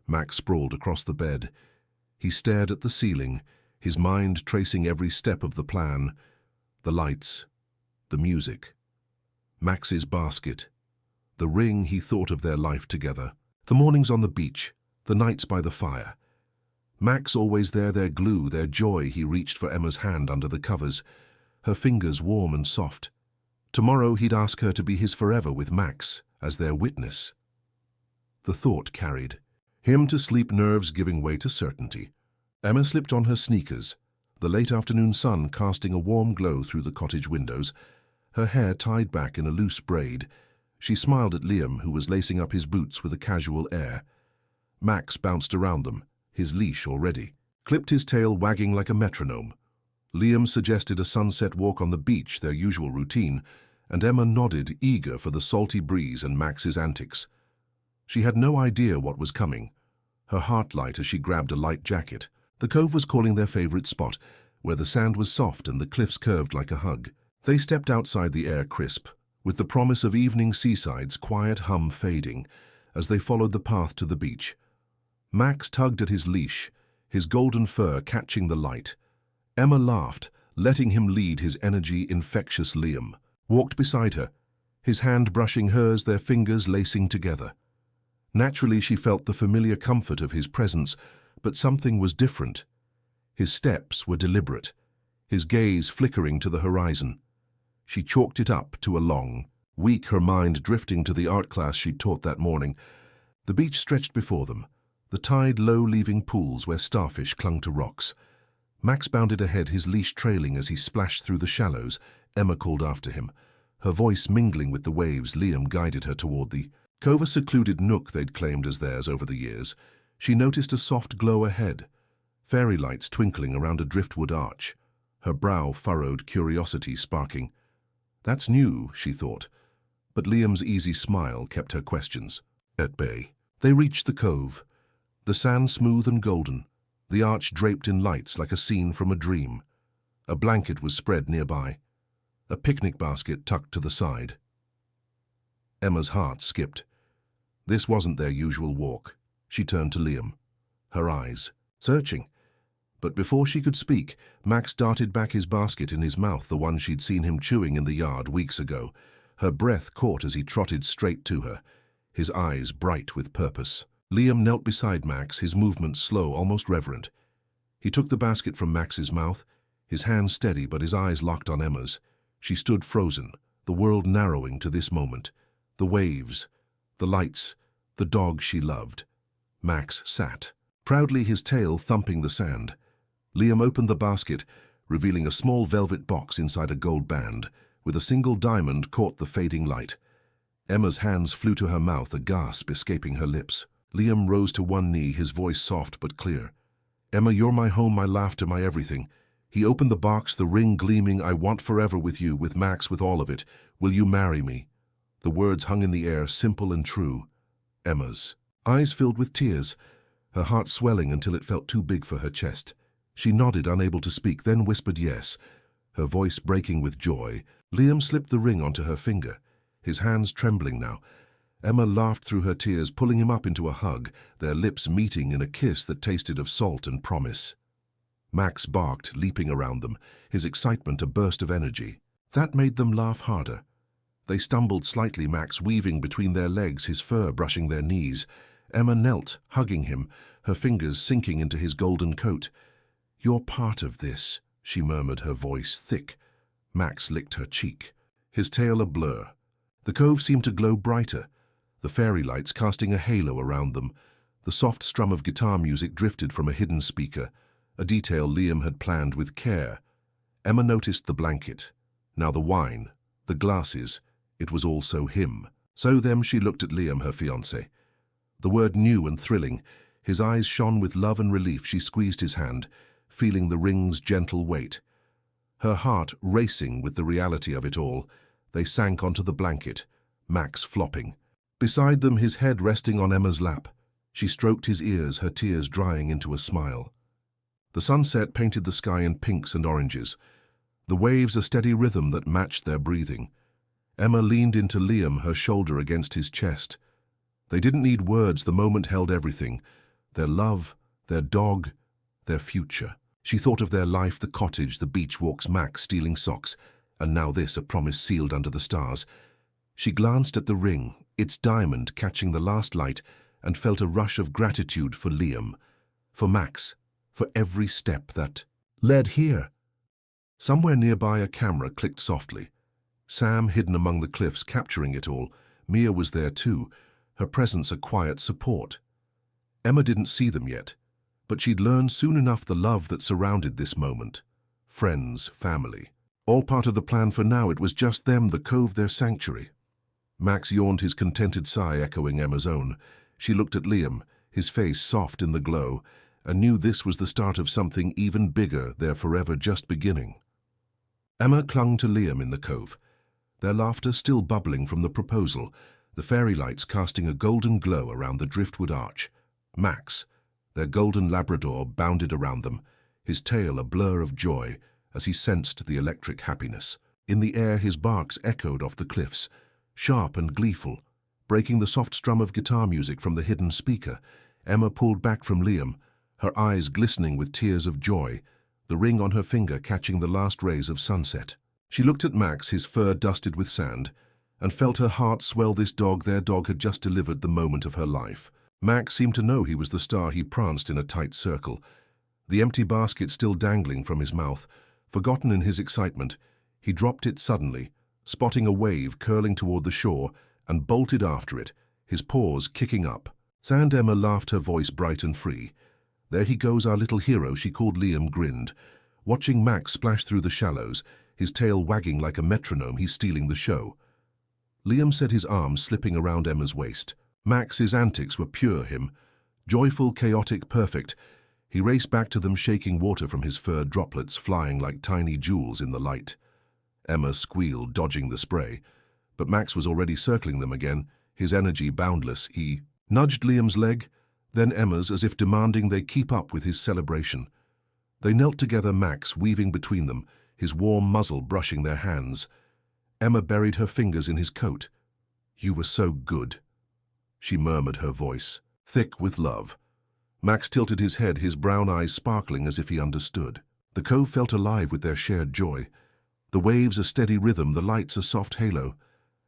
Max sprawled across the bed. He stared at the ceiling, his mind tracing every step of the plan. The lights, the music, Max's basket, the ring. He thought of their life together. The mornings on the beach, the nights by the fire. Max always there, their glue, their joy. He reached for Emma's hand under the covers, her fingers warm and soft. Tomorrow he'd ask her to be his forever, with Max as their witness. The thought carried him to sleep, nerves giving way to certainty. Emma slipped on her sneakers, the late afternoon sun casting a warm glow through the cottage windows, her hair tied back in a loose braid. She smiled at Liam, who was lacing up his boots with a casual air. Max bounced around them, his leash already, clipped his tail wagging like a metronome. Liam suggested a sunset walk on the beach, their usual routine, and Emma nodded, eager for the salty breeze and Max's antics. She had no idea what was coming, her heart light as she grabbed a light jacket. The cove was calling, their favorite spot, where the sand was soft and the cliffs curved like a hug. They stepped outside, the air crisp, with the promise of evening seaside's quiet hum fading as they followed the path to the beach. Max tugged at his leash, his golden fur catching the light. Emma laughed, letting him lead, his energy infectious. Liam walked beside her, his hand brushing hers, their fingers lacing together. Naturally, she felt the familiar comfort of his presence, but something was different. His steps were deliberate, his gaze flickering to the horizon. She chalked it up to a long week, her mind drifting to the art class she'd taught that morning. The beach stretched before them, the tide low, leaving pools where starfish clung to rocks. Max bounded ahead, his leash trailing as he splashed through the shallows. Emma called after him, her voice mingling with the waves. Liam guided her toward the cove, a secluded nook they'd claimed as theirs over the years. She noticed a soft glow ahead, fairy lights twinkling around a driftwood arch, her brow furrowed, curiosity sparking. That's new, she thought, but Liam's easy smile kept her questions at bay. They reached the cove, the sand smooth and golden, the arch draped in lights like a scene from a dream. A blanket was spread nearby, a picnic basket tucked to the side. Emma's heart skipped. This wasn't their usual walk. She turned to Liam, her eyes searching. But before she could speak, Max darted back, his basket in his mouth, the one she'd seen him chewing in the yard weeks ago. Her breath caught as he trotted straight to her, his eyes bright with purpose. Liam knelt beside Max, his movements slow, almost reverent. He took the basket from Max's mouth, his hand steady but his eyes locked on Emma's. She stood frozen, the world narrowing to this moment. The waves, the lights, the dog she loved. Max sat, proudly, his tail thumping the sand. Liam opened the basket, revealing a small velvet box inside a gold band, with a single diamond caught the fading light. Emma's hands flew to her mouth, a gasp escaping her lips. Liam rose to one knee, his voice soft but clear. Emma, you're my home, my laughter, my everything. He opened the box, the ring gleaming. I want forever with you, with Max, with all of it. Will you marry me? The words hung in the air, simple and true. Emma's eyes filled with tears, her heart swelling until it felt too big for her chest. She nodded, unable to speak, then whispered yes, her voice breaking with joy. Liam slipped the ring onto her finger, his hands trembling now. Emma laughed through her tears, pulling him up into a hug, their lips meeting in a kiss that tasted of salt and promise. Max barked, leaping around them, his excitement a burst of energy. That made them laugh harder. They stumbled slightly, Max weaving between their legs, his fur brushing their knees. Emma knelt, hugging him, her fingers sinking into his golden coat. "You're part of this," she murmured, her voice thick. Max licked her cheek, his tail a blur. The cove seemed to glow brighter, the fairy lights casting a halo around them. The soft strum of guitar music drifted from a hidden speaker, a detail Liam had planned with care. Emma noticed the blanket, now the wine, the glasses. It was also him. So them she looked at Liam, her fiancé. The word new and thrilling. His eyes shone with love and relief. She squeezed his hand, feeling the ring's gentle weight. Her heart racing with the reality of it all. They sank onto the blanket, Max flopping. Beside them, his head resting on Emma's lap. She stroked his ears, her tears drying into a smile. The sunset painted the sky in pinks and oranges, the waves a steady rhythm that matched their breathing. Emma leaned into Liam, her shoulder against his chest. They didn't need words, the moment held everything. Their love, their dog, their future. She thought of their life, the cottage, the beach walks, Max stealing socks, and now this, a promise sealed under the stars. She glanced at the ring, its diamond catching the last light, and felt a rush of gratitude for Liam, for Max, for every step that led here. Somewhere nearby a camera clicked softly. Sam, hidden among the cliffs, capturing it all. Mia was there too, her presence a quiet support. Emma didn't see them yet, but she'd learned soon enough the love that surrounded this moment. Friends, family. All part of the plan for now. It was just them, the cove, their sanctuary. Max yawned, his contented sigh echoing Emma's own. She looked at Liam, his face soft in the glow, and knew this was the start of something even bigger, their forever just beginning. Emma clung to Liam in the cove, their laughter still bubbling from the proposal, the fairy lights casting a golden glow around the driftwood arch. Max, their golden Labrador, bounded around them, his tail a blur of joy as he sensed the electric happiness. In the air his barks echoed off the cliffs, sharp and gleeful, breaking the soft strum of guitar music from the hidden speaker. Emma pulled back from Liam, her eyes glistening with tears of joy, the ring on her finger catching the last rays of sunset. She looked at Max, his fur dusted with sand, and felt her heart swell. This dog, their dog, had just delivered the moment of her life. Max seemed to know he was the star. He pranced in a tight circle, the empty basket still dangling from his mouth. Forgotten in his excitement, he dropped it suddenly, spotting a wave curling toward the shore, and bolted after it, his paws kicking up. Sand. Emma laughed, her voice bright and free. "There he goes, our little hero," she called. Liam grinned, watching Max splash through the shallows, his tail wagging like a metronome. He's stealing the show. Liam said, his arms slipping around Emma's waist. Max's antics were pure him, joyful, chaotic, perfect. He raced back to them, shaking water from his fur, droplets flying like tiny jewels in the light. Emma squealed, dodging the spray, but Max was already circling them again, his energy boundless. He nudged Liam's leg, then Emma's, as if demanding they keep up with his celebration. They knelt together, Max weaving between them, his warm muzzle brushing their hands. Emma buried her fingers in his coat. "You were so good," she murmured, her voice thick with love. Max tilted his head, his brown eyes sparkling as if he understood. The cove felt alive with their shared joy. The waves a steady rhythm, the lights a soft halo.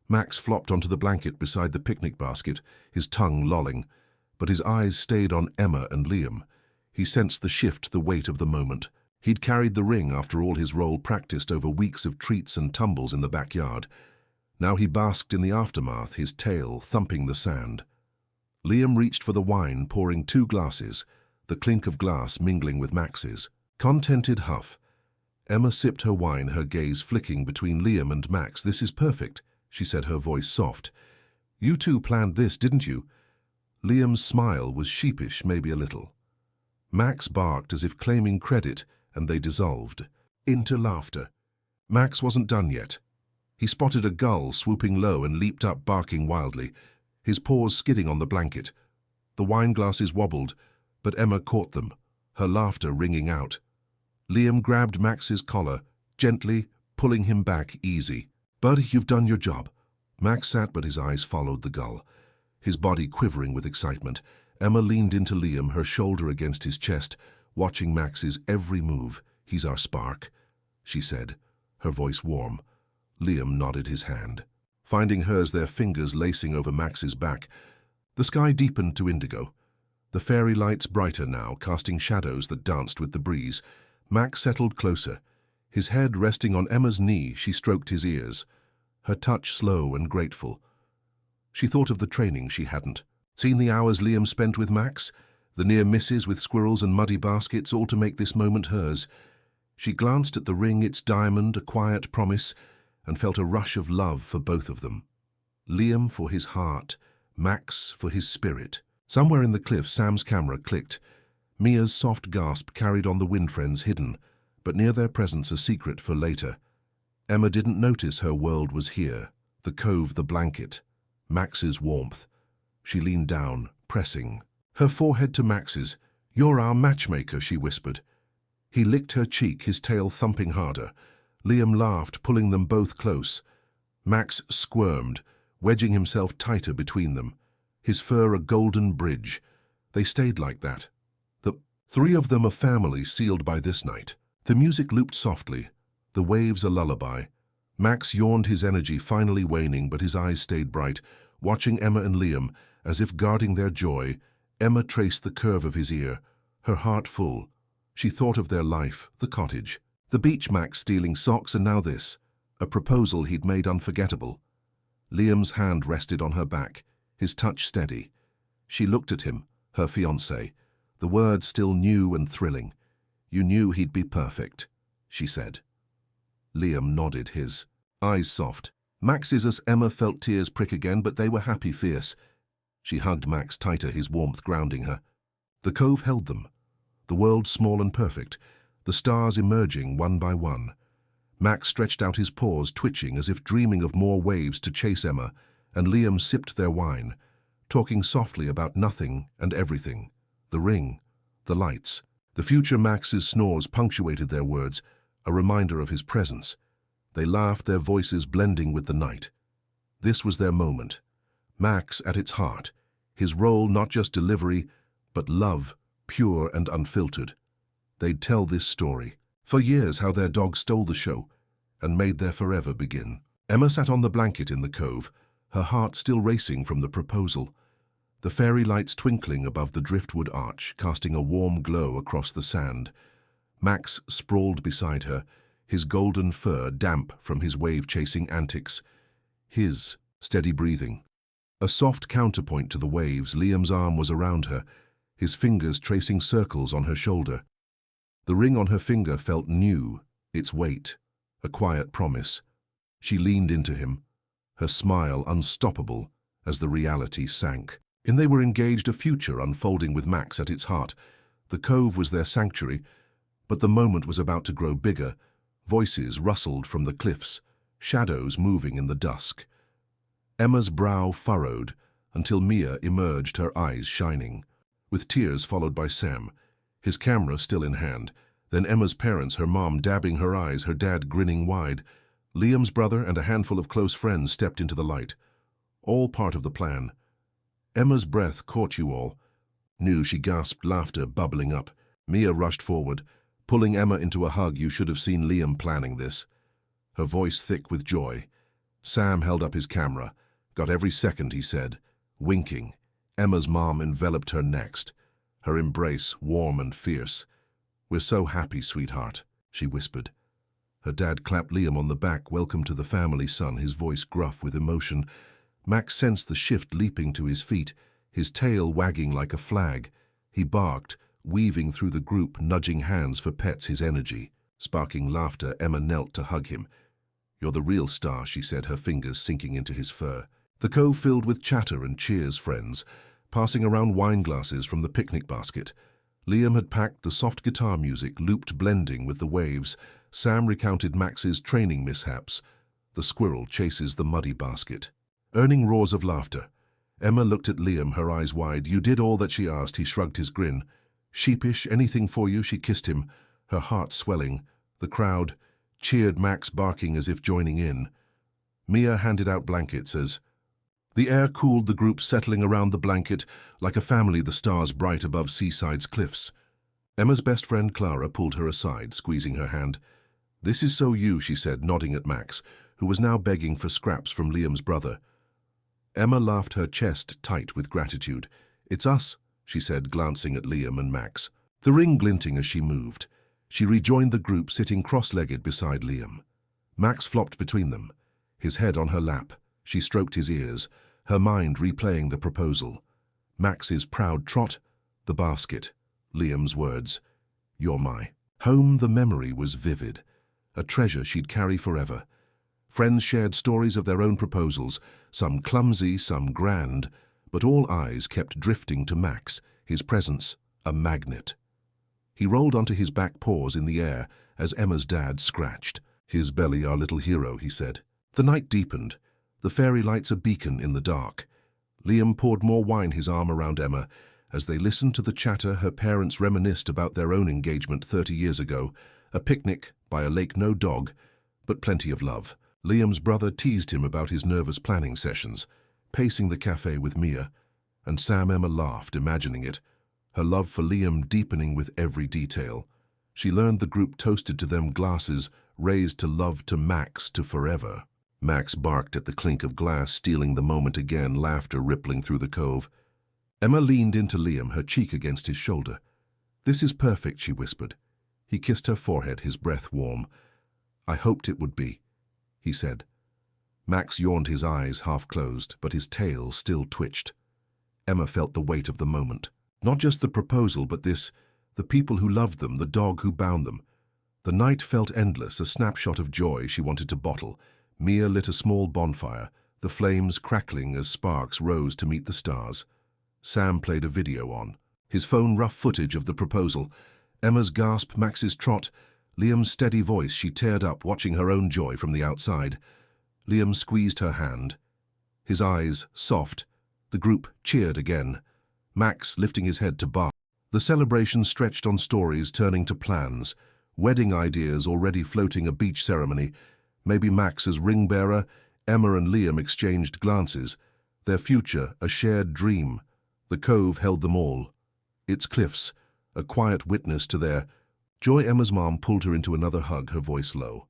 Max flopped onto the blanket beside the picnic basket, his tongue lolling, but his eyes stayed on Emma and Liam. He sensed the shift, the weight of the moment. He'd carried the ring, after all, his role practiced over weeks of treats and tumbles in the backyard. Now he basked in the aftermath, his tail thumping the sand. Liam reached for the wine, pouring 2 glasses, the clink of glass mingling with Max's. Contented huff. Emma sipped her wine, her gaze flicking between Liam and Max. "This is perfect," she said, her voice soft. "You two planned this, didn't you?" Liam's smile was sheepish, maybe a little. Max barked as if claiming credit, and they dissolved into laughter. Max wasn't done yet. He spotted a gull swooping low and leaped up, barking wildly, his paws skidding on the blanket. The wine glasses wobbled, but Emma caught them, her laughter ringing out. Liam grabbed Max's collar, gently, pulling him back. "Easy. Bud, you've done your job." Max sat, but his eyes followed the gull, his body quivering with excitement. Emma leaned into Liam, her shoulder against his chest, watching Max's every move. "He's our spark," she said, her voice warm. Liam nodded his hand, finding hers, their fingers lacing over Max's back. The sky deepened to indigo, the fairy lights brighter now, casting shadows that danced with the breeze. Max settled closer. His head resting on Emma's knee, she stroked his ears, her touch slow and grateful. She thought of the training she hadn't. Seen the hours Liam spent with Max, the near misses with squirrels and muddy baskets, all to make this moment hers. She glanced at the ring, its diamond, a quiet promise, and felt a rush of love for both of them. Liam for his heart, Max for his spirit. Somewhere in the cliff, Sam's camera clicked. Mia's soft gasp carried on the wind friends hidden, but near their presence a secret for later. Emma didn't notice her world was here, the cove, the blanket, Max's warmth. She leaned down, pressing, her forehead to Max's. "You're our matchmaker," she whispered. He licked her cheek, his tail thumping harder. Liam laughed, pulling them both close. Max squirmed, wedging himself tighter between them, his fur a golden bridge. They stayed like that. The three of them a family sealed by this night. The music looped softly, the waves a lullaby. Max yawned, his energy finally waning, but his eyes stayed bright, watching Emma and Liam, as if guarding their joy. Emma traced the curve of his ear, her heart full. She thought of their life, the cottage, the beach, Max stealing socks, and now this, a proposal he'd made unforgettable. Liam's hand rested on her back, his touch steady. She looked at him, her fiancé, the words still new and thrilling. "You knew he'd be perfect," she said. Liam nodded, his eyes soft. Max's as Emma felt tears prick again, but they were happy, fierce. She hugged Max tighter, his warmth grounding her. The cove held them, the world small and perfect, the stars emerging one by one. Max stretched out his paws, twitching as if dreaming of more waves to chase Emma, and Liam sipped their wine, talking softly about nothing and everything. The ring, the lights, the future. Max's snores punctuated their words, a reminder of his presence. They laughed, their voices blending with the night. This was their moment. Max at its heart, his role not just delivery, but love, pure and unfiltered. They'd tell this story, for years, how their dog stole the show and made their forever begin. Emma sat on the blanket in the cove, her heart still racing from the proposal. The fairy lights twinkling above the driftwood arch, casting a warm glow across the sand. Max sprawled beside her, his golden fur damp from his wave-chasing antics. His steady breathing, a soft counterpoint to the waves. Liam's arm was around her, his fingers tracing circles on her shoulder. The ring on her finger felt new, its weight, a quiet promise. She leaned into him, her smile unstoppable as the reality sank. And they were engaged, a future unfolding with Max at its heart. The cove was their sanctuary, but the moment was about to grow bigger. Voices rustled from the cliffs, shadows moving in the dusk. Emma's brow furrowed until Mia emerged, her eyes shining, with tears followed by Sam, his camera still in hand. Then Emma's parents, her mom dabbing her eyes, her dad grinning wide. Liam's brother and a handful of close friends stepped into the light. All part of the plan. Emma's breath caught you all. Knew, she gasped, laughter bubbling up. Mia rushed forward, pulling Emma into a hug. You should have seen Liam planning this. Her voice thick with joy. Sam held up his camera. Got every second, he said, winking. Emma's mom enveloped her next, her embrace warm and fierce. "We're so happy, sweetheart," she whispered. Her dad clapped Liam on the back. "Welcome to the family, son," his voice gruff with emotion. Max sensed the shift, leaping to his feet, his tail wagging like a flag. He barked, weaving through the group, nudging hands for pets, his energy. Sparking laughter, Emma knelt to hug him. "You're the real star," she said, her fingers sinking into his fur. The cove filled with chatter and cheers, friends, passing around wine glasses from the picnic basket. Liam had packed the soft guitar music, looped blending with the waves. Sam recounted Max's training mishaps. The squirrel chases the muddy basket, earning roars of laughter. Emma looked at Liam, her eyes wide. "You did all that she asked," he shrugged his grin. "Sheepish, anything for you," she kissed him, her heart swelling. The crowd cheered, Max barking as if joining in. Mia handed out blankets as the air cooled, the group settling around the blanket like a family, the stars bright above Seaside's cliffs. Emma's best friend Clara pulled her aside, squeezing her hand. "This is so you," she said, nodding at Max, who was now begging for scraps from Liam's brother. Emma laughed, her chest tight with gratitude. "It's us," she said, glancing at Liam and Max, the ring glinting as she moved. She rejoined the group, sitting cross-legged beside Liam. Max flopped between them, his head on her lap. She stroked his ears, her mind replaying the proposal. Max's proud trot, the basket, Liam's words, "You're my home." The memory was vivid, a treasure she'd carry forever. Friends shared stories of their own proposals, some clumsy, some grand, but all eyes kept drifting to Max, his presence a magnet. He rolled onto his back paws in the air as Emma's dad scratched. "His belly, our little hero," he said. The night deepened, the fairy lights a beacon in the dark. Liam poured more wine, his arm around Emma. As they listened to the chatter, her parents reminisced about their own engagement 30 years ago, a picnic by a lake, no dog, but plenty of love. Liam's brother teased him about his nervous planning sessions, pacing the cafe with Mia, and Emma laughed, imagining it, her love for Liam deepening with every detail. She learned the group toasted to them, glasses raised to love, to Max, to forever. Max barked at the clink of glass, stealing the moment again, laughter rippling through the cove. Emma leaned into Liam, her cheek against his shoulder. "This is perfect," she whispered. He kissed her forehead, his breath warm. "I hoped it would be," he said. Max yawned, his eyes half closed, but his tail still twitched. Emma felt the weight of the moment. Not just the proposal, but this, the people who loved them, the dog who bound them. The night felt endless, a snapshot of joy she wanted to bottle. Mia lit a small bonfire, the flames crackling as sparks rose to meet the stars. Sam played a video on, his phone rough footage of the proposal. Emma's gasp, Max's trot, Liam's steady voice. She teared up, watching her own joy from the outside. Liam squeezed her hand, his eyes soft. The group cheered again, Max lifting his head to bark. The celebration stretched on, stories turning to plans, wedding ideas already floating, a beach ceremony. Maybe Max as ring bearer. Emma and Liam exchanged glances, their future a shared dream. The cove held them all, its cliffs a quiet witness to their joy. Emma's mom pulled her into another hug, her voice low.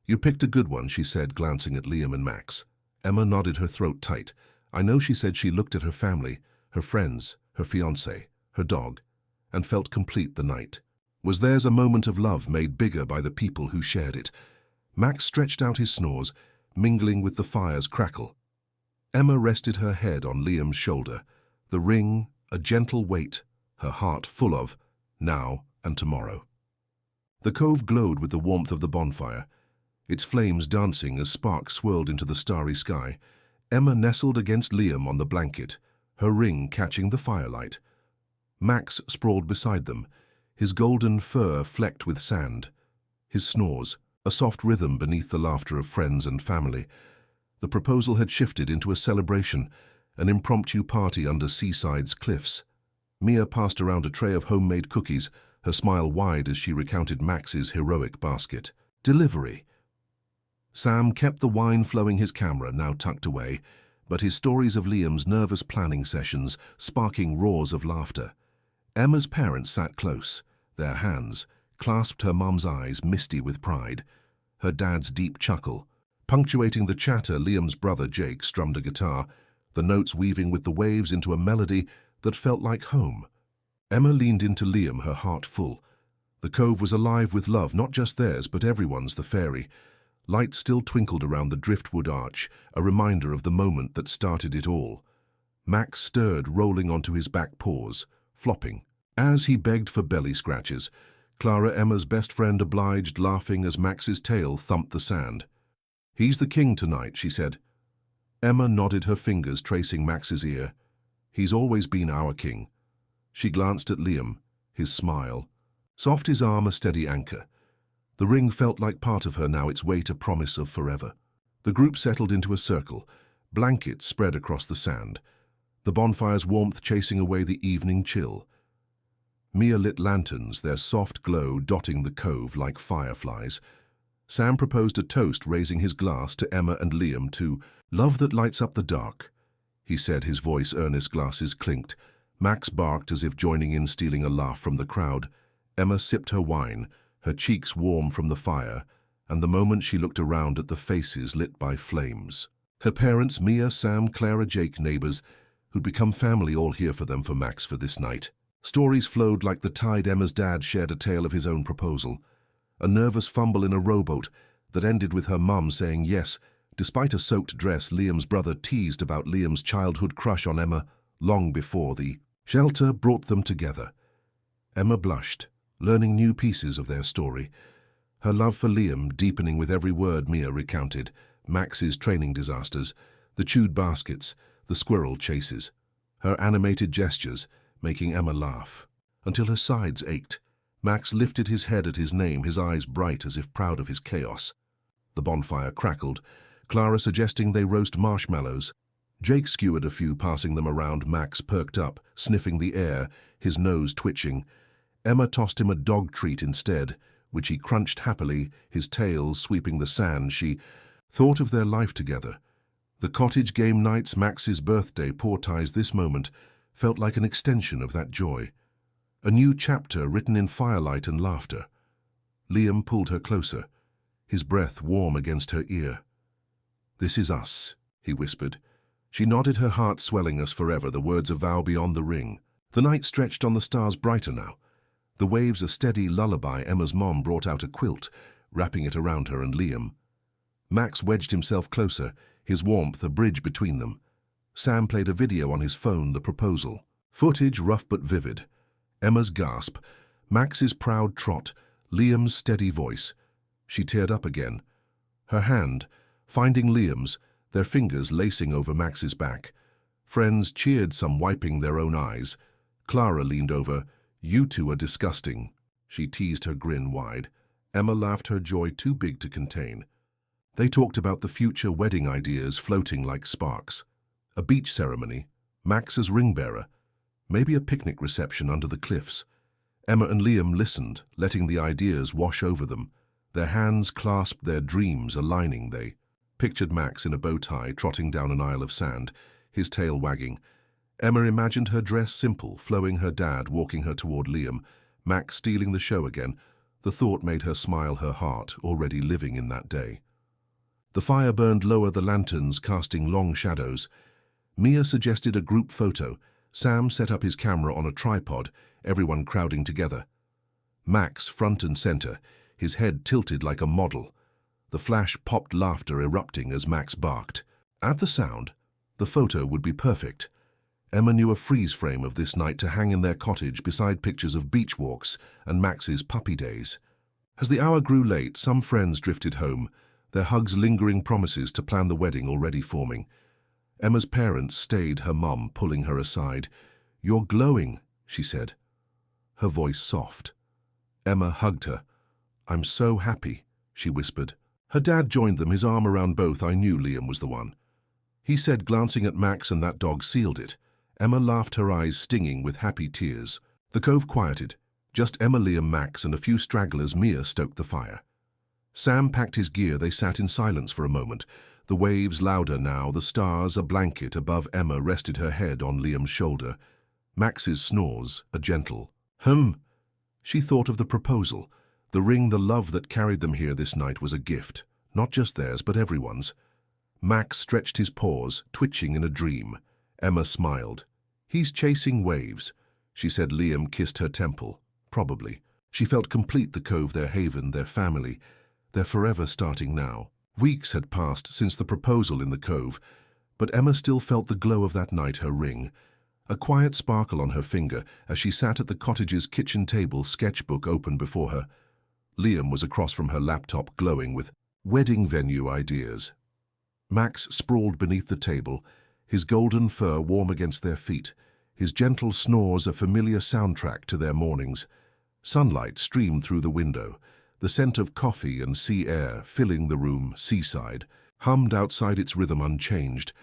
"You picked a good one," she said, glancing at Liam and Max. Emma nodded, her throat tight. "I know," she said. She looked at her family, her friends, her fiancé, her dog, and felt complete. The night was theirs, a moment of love made bigger by the people who shared it. Max stretched out, his snores mingling with the fire's crackle. Emma rested her head on Liam's shoulder, the ring a gentle weight, her heart full of now and tomorrow. The cove glowed with the warmth of the bonfire, its flames dancing as sparks swirled into the starry sky. Emma nestled against Liam on the blanket, her ring catching the firelight. Max sprawled beside them, his golden fur flecked with sand, his snores a soft rhythm beneath the laughter of friends and family. The proposal had shifted into a celebration, an impromptu party under Seaside's cliffs. Mia passed around a tray of homemade cookies, her smile wide as she recounted Max's heroic basket delivery. Sam kept the wine flowing, his camera now tucked away, but his stories of Liam's nervous planning sessions sparking roars of laughter. Emma's parents sat close, their hands clasped, her mum's eyes misty with pride, her dad's deep chuckle. Punctuating the chatter, Liam's brother Jake strummed a guitar, the notes weaving with the waves into a melody that felt like home. Emma leaned into Liam, her heart full. The cove was alive with love, not just theirs, but everyone's. The fairy light still twinkled around the driftwood arch, a reminder of the moment that started it all. Max stirred, rolling onto his back paws, flopping. As he begged for belly scratches, Clara, Emma's best friend, obliged, laughing as Max's tail thumped the sand. "He's the king tonight," she said. Emma nodded, her fingers tracing Max's ear. "He's always been our king." She glanced at Liam, his smile soft, his arm a steady anchor. The ring felt like part of her now, its weight a promise of forever. The group settled into a circle, blankets spread across the sand, the bonfire's warmth chasing away the evening chill. Mia lit lanterns, their soft glow dotting the cove like fireflies. Sam proposed a toast, raising his glass to Emma and Liam, to "Love that lights up the dark," he said, his voice earnest. Glasses clinked. Max barked as if joining in, stealing a laugh from the crowd. Emma sipped her wine, her cheeks warm from the fire, and the moment she looked around at the faces lit by flames. Her parents, Mia, Sam, Clara, Jake, neighbors, who'd become family, all here for them for Max for this night. Stories flowed like the tide. Emma's dad shared a tale of his own proposal. A nervous fumble in a rowboat that ended with her mum saying yes. Despite a soaked dress, Liam's brother teased about Liam's childhood crush on Emma long before the shelter brought them together. Emma blushed, learning new pieces of their story. Her love for Liam deepening with every word Mia recounted. Max's training disasters, the chewed baskets, the squirrel chases. Her animated gestures making Emma laugh until her sides ached. Max lifted his head at his name, his eyes bright as if proud of his chaos. The bonfire crackled, Clara suggesting they roast marshmallows. Jake skewered a few, passing them around. Max perked up, sniffing the air, his nose twitching. Emma tossed him a dog treat instead, which he crunched happily, his tail sweeping the sand. She thought of their life together. The cottage game nights, Max's birthday, poor ties. This moment felt like an extension of that joy. A new chapter written in firelight and laughter. Liam pulled her closer, his breath warm against her ear. "This is us," he whispered. She nodded, her heart swelling. "Us forever," the words a vow beyond the ring. The night stretched on, the stars brighter now. The waves a steady lullaby. Emma's mom brought out a quilt, wrapping it around her and Liam. Max wedged himself closer, his warmth a bridge between them. Sam played a video on his phone, the proposal. Footage rough but vivid. Emma's gasp, Max's proud trot, Liam's steady voice. She teared up again. Her hand, finding Liam's, their fingers lacing over Max's back. Friends cheered, some wiping their own eyes. Clara leaned over. "You two are disgusting." She teased, her grin wide. Emma laughed, her joy too big to contain. They talked about the future, wedding ideas floating like sparks. A beach ceremony, Max as ring bearer, maybe a picnic reception under the cliffs. Emma and Liam listened, letting the ideas wash over them. Their hands clasped, their dreams aligning. They pictured Max in a bow tie, trotting down an aisle of sand, his tail wagging. Emma imagined her dress simple, flowing, her dad walking her toward Liam, Max stealing the show again. The thought made her smile, her heart already living in that day. The fire burned lower, the lanterns casting long shadows. Mia suggested a group photo. Sam set up his camera on a tripod, everyone crowding together. Max front and center, his head tilted like a model. The flash popped, laughter erupting as Max barked. At the sound, the photo would be perfect. Emma knew a freeze frame of this night to hang in their cottage beside pictures of beach walks and Max's puppy days. As the hour grew late, some friends drifted home, their hugs lingering, promises to plan the wedding already forming. Emma's parents stayed, her mum pulling her aside. "You're glowing," she said, her voice soft. Emma hugged her. "I'm so happy," she whispered. Her dad joined them, his arm around both. "I knew Liam was the one," he said, glancing at Max, "and that dog sealed it." Emma laughed, her eyes stinging with happy tears. The cove quieted. Just Emma, Liam, Max, and a few stragglers. Mia stoked the fire. Sam packed his gear. They sat in silence for a moment. The waves louder now, the stars a blanket above. Emma rested her head on Liam's shoulder. Max's snores, a gentle She thought of the proposal. The ring, the love that carried them here this night was a gift, not just theirs, but everyone's. Max stretched his paws, twitching in a dream. Emma smiled. "He's chasing waves," she said. Liam kissed her temple. Probably. She felt complete, the cove, their haven, their family. They're forever starting now. Weeks had passed since the proposal in the cove, but Emma still felt the glow of that night, her ring. A quiet sparkle on her finger as she sat at the cottage's kitchen table, sketchbook open before her. Liam was across from her laptop, glowing with wedding venue ideas. Max sprawled beneath the table, his golden fur warm against their feet, his gentle snores a familiar soundtrack to their mornings. Sunlight streamed through the window, the scent of coffee and sea air filling the room. Seaside hummed outside, its rhythm unchanged.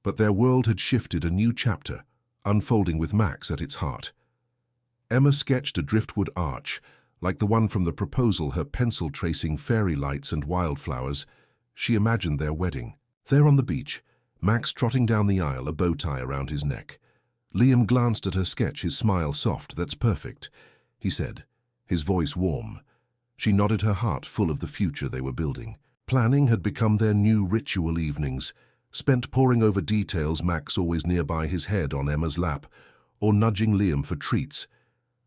But their world had shifted, a new chapter, unfolding with Max at its heart. Emma sketched a driftwood arch, like the one from the proposal, her pencil tracing fairy lights and wildflowers. She imagined their wedding. There on the beach, Max trotting down the aisle, a bow tie around his neck. Liam glanced at her sketch, his smile soft. "That's perfect," he said, his voice warm. She nodded, her heart full of the future they were building. Planning had become their new ritual evenings. spent poring over details, Max always nearby, his head on Emma's lap, or nudging Liam for treats.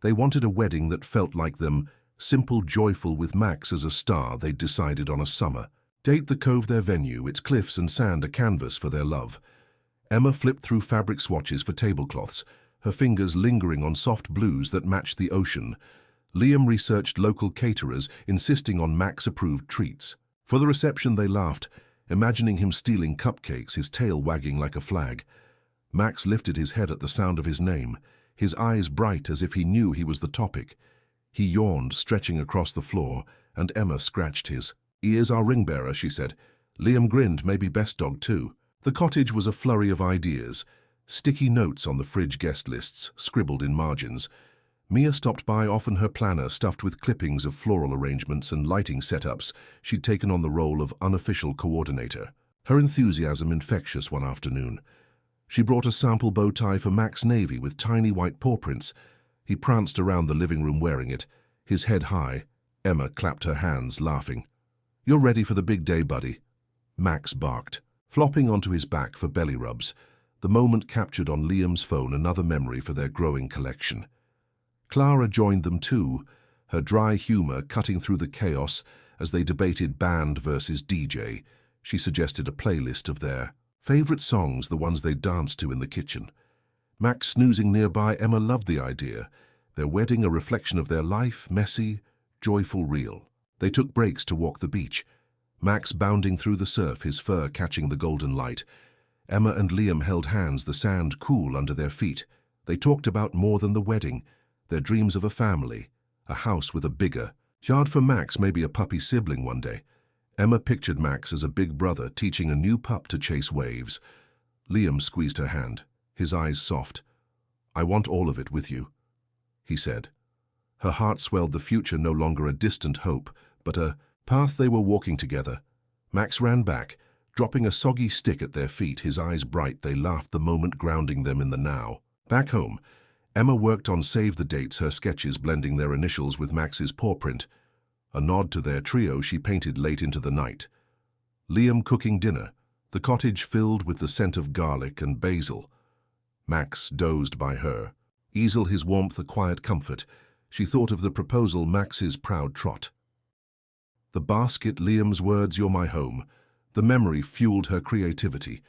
They wanted a wedding that felt like them, simple, joyful, with Max as a star. They'd decided on a summer date, the Cove, their venue, its cliffs and sand a canvas for their love. Emma flipped through fabric swatches for tablecloths, her fingers lingering on soft blues that matched the ocean. Liam researched local caterers, insisting on Max-approved treats. For the reception they laughed, imagining him stealing cupcakes, his tail wagging like a flag. Max lifted his head at the sound of his name, his eyes bright as if he knew he was the topic. He yawned, stretching across the floor, and Emma scratched his ears. "Our ring bearer," she said. Liam grinned. "Maybe best dog too." The cottage was a flurry of ideas, sticky notes on the fridge, guest lists scribbled in margins. Mia stopped by, often her planner stuffed with clippings of floral arrangements and lighting setups. She'd taken on the role of unofficial coordinator, her enthusiasm infectious one afternoon. She brought a sample bow tie for Max, navy with tiny white paw prints. He pranced around the living room wearing it, his head high. Emma clapped her hands, laughing. "You're ready for the big day, buddy." Max barked, flopping onto his back for belly rubs. The moment captured on Liam's phone another memory for their growing collection. Clara joined them too, her dry humor cutting through the chaos as they debated band versus DJ. She suggested a playlist of their favorite songs, the ones they danced to in the kitchen. Max snoozing nearby, Emma loved the idea. Their wedding a reflection of their life, messy, joyful, real. They took breaks to walk the beach, Max bounding through the surf, his fur catching the golden light. Emma and Liam held hands, the sand cool under their feet. They talked about more than the wedding, their dreams of a family, a house with a bigger yard for Max, maybe a puppy sibling one day. Emma pictured Max as a big brother teaching a new pup to chase waves. Liam squeezed her hand, his eyes soft. "I want all of it with you," he said. Her heart swelled, the future no longer a distant hope, but a path they were walking together. Max ran back, dropping a soggy stick at their feet, his eyes bright. They laughed, the moment grounding them in the now. Back home, Emma worked on Save the Dates, her sketches blending their initials with Max's paw print. A nod to their trio she painted late into the night. Liam cooking dinner, the cottage filled with the scent of garlic and basil. Max dozed by her, easel his warmth a quiet comfort. She thought of the proposal, Max's proud trot. The basket, Liam's words, "You're my home." The memory fueled her creativity,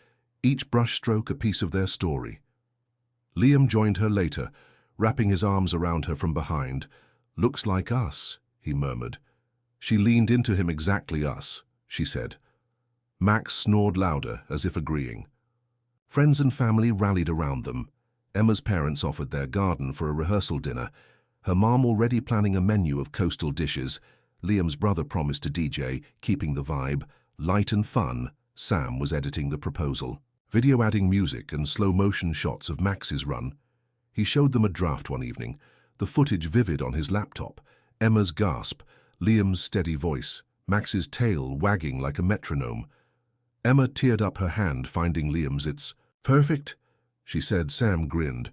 each brushstroke a piece of their story. Liam joined her later, wrapping his arms around her from behind. "Looks like us," he murmured. She leaned into him. "Exactly us," she said. Max snored louder, as if agreeing. Friends and family rallied around them. Emma's parents offered their garden for a rehearsal dinner, her mom already planning a menu of coastal dishes. Liam's brother promised to DJ, keeping the vibe light and fun. Sam was editing the proposal, video adding music and slow-motion shots of Max's run. He showed them a draft one evening, the footage vivid on his laptop. Emma's gasp, Liam's steady voice, Max's tail wagging like a metronome. Emma teared up her hand, finding Liam's. "It's perfect," she said. Sam grinned.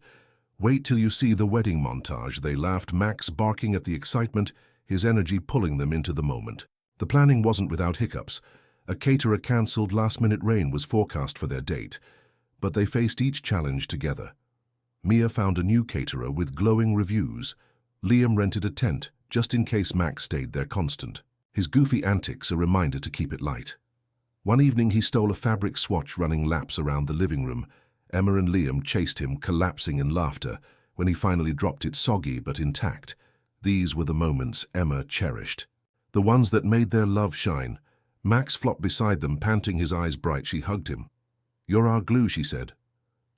"Wait till you see the wedding montage." They laughed, Max barking at the excitement, his energy pulling them into the moment. The planning wasn't without hiccups. A caterer cancelled, last-minute rain was forecast for their date, but they faced each challenge together. Mia found a new caterer with glowing reviews. Liam rented a tent, just in case Max stayed there constant. His goofy antics a reminder to keep it light. One evening he stole a fabric swatch, running laps around the living room. Emma and Liam chased him, collapsing in laughter, when he finally dropped it, soggy but intact. These were the moments Emma cherished, the ones that made their love shine. Max flopped beside them, panting, his eyes bright. She hugged him. "You're our glue," she said.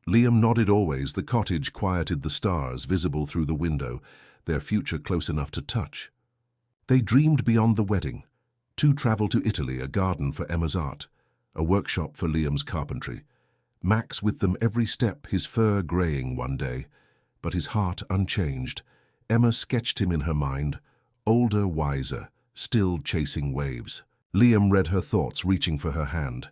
Liam nodded. Always. The cottage quieted, the stars visible through the window, their future close enough to touch. They dreamed beyond the wedding. To travel to Italy, a garden for Emma's art, a workshop for Liam's carpentry. Max with them every step, his fur graying one day, but his heart unchanged. Emma sketched him in her mind, older, wiser, still chasing waves. Liam read her thoughts, reaching for her hand.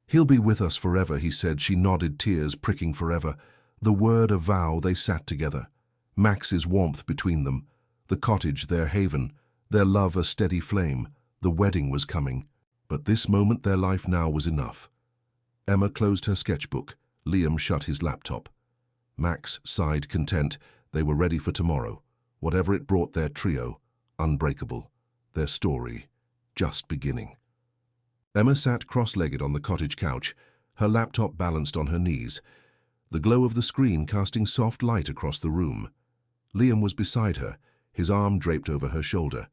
"He'll be with us forever," he said. She nodded, tears pricking. Forever. The word, a vow. They sat together, Max's warmth between them, the cottage their haven, their love a steady flame. The wedding was coming, but this moment, their life now, was enough. Emma closed her sketchbook. Liam shut his laptop. Max sighed content. They were ready for tomorrow. Whatever it brought, their trio, unbreakable. Their story, just beginning. Emma sat cross-legged on the cottage couch, her laptop balanced on her knees, the glow of the screen casting soft light across the room. Liam was beside her, his arm draped over her shoulder.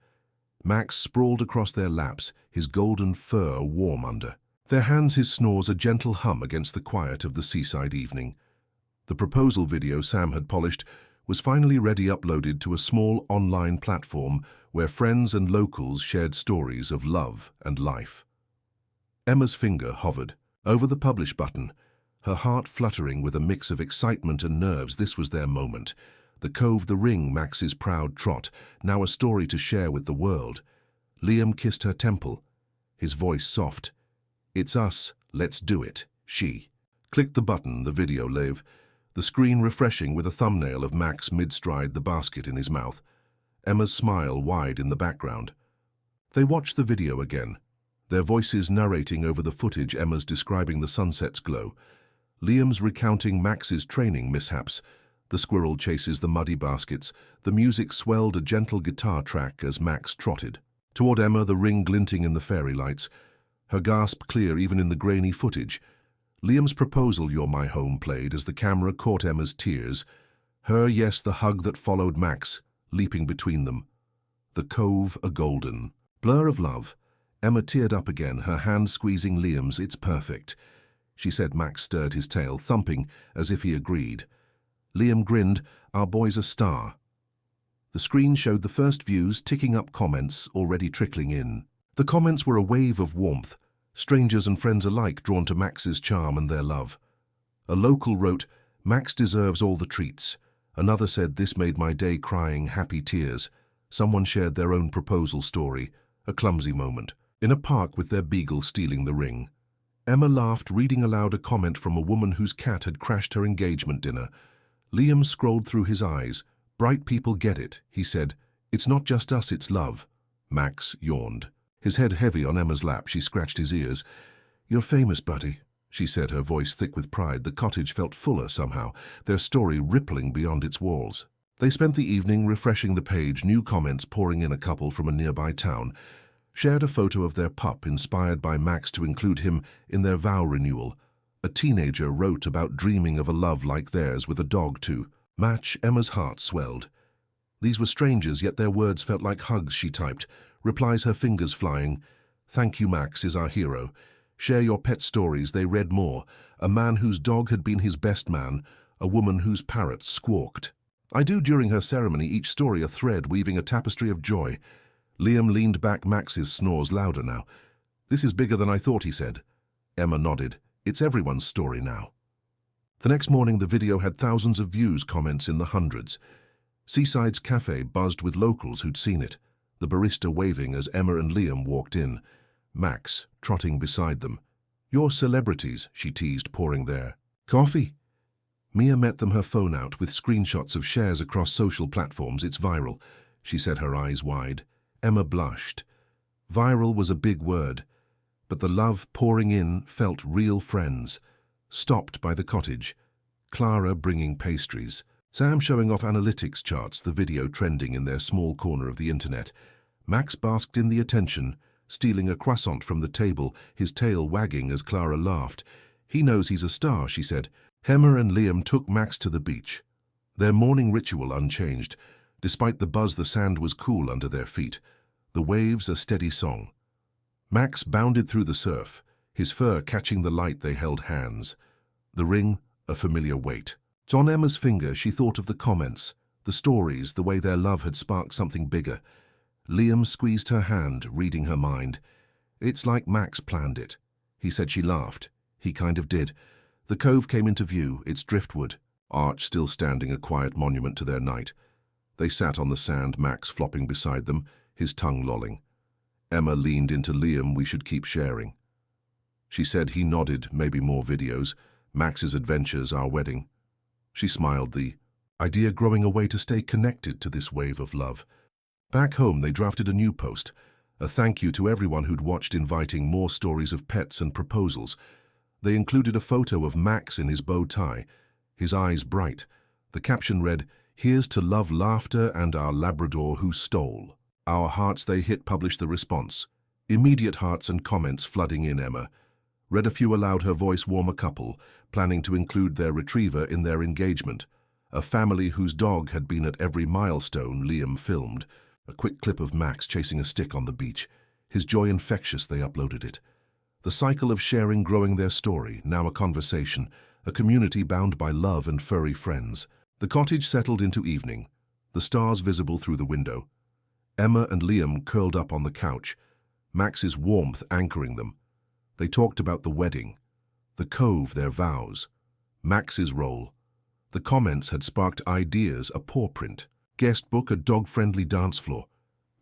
Max sprawled across their laps, his golden fur warm under. Their hands, his snores, a gentle hum against the quiet of the seaside evening. The proposal video Sam had polished was finally ready, uploaded to a small online platform where friends and locals shared stories of love and life. Emma's finger hovered over the publish button, her heart fluttering with a mix of excitement and nerves. This was their moment. The Cove, the ring, Max's proud trot, now a story to share with the world. Liam kissed her temple, his voice soft. "It's us, let's do it," she clicked the button, the video live, the screen refreshing with a thumbnail of Max mid-stride, the basket in his mouth. Emma's smile wide in the background. They watched the video again, their voices narrating over the footage, Emma's describing the sunset's glow, Liam's recounting Max's training mishaps, the squirrel chases, the muddy baskets. The music swelled, a gentle guitar track as Max trotted toward Emma, the ring glinting in the fairy lights, her gasp clear even in the grainy footage. Liam's proposal, "You're my home," played as the camera caught Emma's tears. Her yes, the hug that followed Max, leaping between them. The Cove, a golden blur of love. Emma teared up again, her hand squeezing Liam's. "It's perfect," she said. Max stirred his tail, thumping as if he agreed. Liam grinned. "Our boy's a star." The screen showed the first views, ticking up, comments already trickling in. The comments were a wave of warmth, strangers and friends alike drawn to Max's charm and their love. A local wrote, "Max deserves all the treats." Another said, "This made my day," crying happy tears. Someone shared their own proposal story, a clumsy moment, in a park with their beagle stealing the ring. Emma laughed, reading aloud a comment from a woman whose cat had crashed her engagement dinner. Liam scrolled through his eyes. "Bright people get it," he said. "It's not just us, it's love." Max yawned. His head heavy on Emma's lap, she scratched his ears. "You're famous, buddy," she said, her voice thick with pride. The cottage felt fuller somehow, their story rippling beyond its walls. They spent the evening refreshing the page, new comments pouring in. A couple from a nearby town shared a photo of their pup, inspired by Max to include him in their vow renewal. A teenager wrote about dreaming of a love like theirs with a dog to match. Emma's heart swelled. These were strangers, yet their words felt like hugs, she typed, replies her fingers flying. "Thank you, Max is our hero. Share your pet stories." They read more. A man whose dog had been his best man, a woman whose parrot squawked. "I do" during her ceremony, each story a thread weaving a tapestry of joy. Liam leaned back, Max's snores louder now. "This is bigger than I thought," he said. Emma nodded. "It's everyone's story now." The next morning the video had thousands of views, comments in the hundreds. Seaside's cafe buzzed with locals who'd seen it, the barista waving as Emma and Liam walked in, Max trotting beside them. "You're celebrities," she teased, pouring their coffee. Mia met them, her phone out, with screenshots of shares across social platforms. "It's viral," she said, her eyes wide. Emma blushed. Viral was a big word, but the love pouring in felt real. Friends stopped by the cottage, Clara bringing pastries, Sam showing off analytics charts, the video trending in their small corner of the internet. Max basked in the attention, stealing a croissant from the table, his tail wagging as Clara laughed. "He knows he's a star," she said. Emma and Liam took Max to the beach, their morning ritual unchanged. Despite the buzz, the sand was cool under their feet, the waves a steady song. Max bounded through the surf, his fur catching the light. They held hands, the ring a familiar weight. On Emma's finger she thought of the comments, the stories, the way their love had sparked something bigger. Liam squeezed her hand, reading her mind. "It's like Max planned it," he said. She laughed. He kind of did. The cove came into view, its driftwood arch still standing, a quiet monument to their night. They sat on the sand, Max flopping beside them, his tongue lolling. Emma leaned into Liam. "We should keep sharing," she said. He nodded. "Maybe more videos. Max's adventures, our wedding." She smiled, the idea growing a way to stay connected to this wave of love. Back home they drafted a new post, a thank you to everyone who'd watched, inviting more stories of pets and proposals. They included a photo of Max in his bow tie, his eyes bright. The caption read, "Here's to love, laughter, and our Labrador who stole." Our hearts they hit published the response. Immediate hearts and comments flooding in. Emma read a few aloud, her voice warm. A couple planning to include their retriever in their engagement. A family whose dog had been at every milestone. Liam filmed a quick clip of Max chasing a stick on the beach. His joy infectious, they uploaded it. The cycle of sharing growing their story, now a conversation, a community bound by love and furry friends. The cottage settled into evening, the stars visible through the window. Emma and Liam curled up on the couch, Max's warmth anchoring them. They talked about the wedding, the cove, their vows, Max's role. The comments had sparked ideas, a paw print, guest book, a dog-friendly dance floor.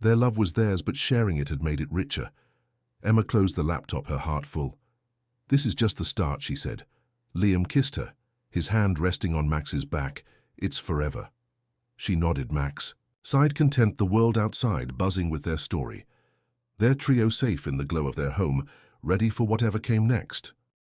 Their love was theirs, but sharing it had made it richer. Emma closed the laptop, her heart full. "This is just the start," she said. Liam kissed her, his hand resting on Max's back. "It's forever." She nodded. Max sighed content, the world outside buzzing with their story. Their trio safe in the glow of their home, ready for whatever came next.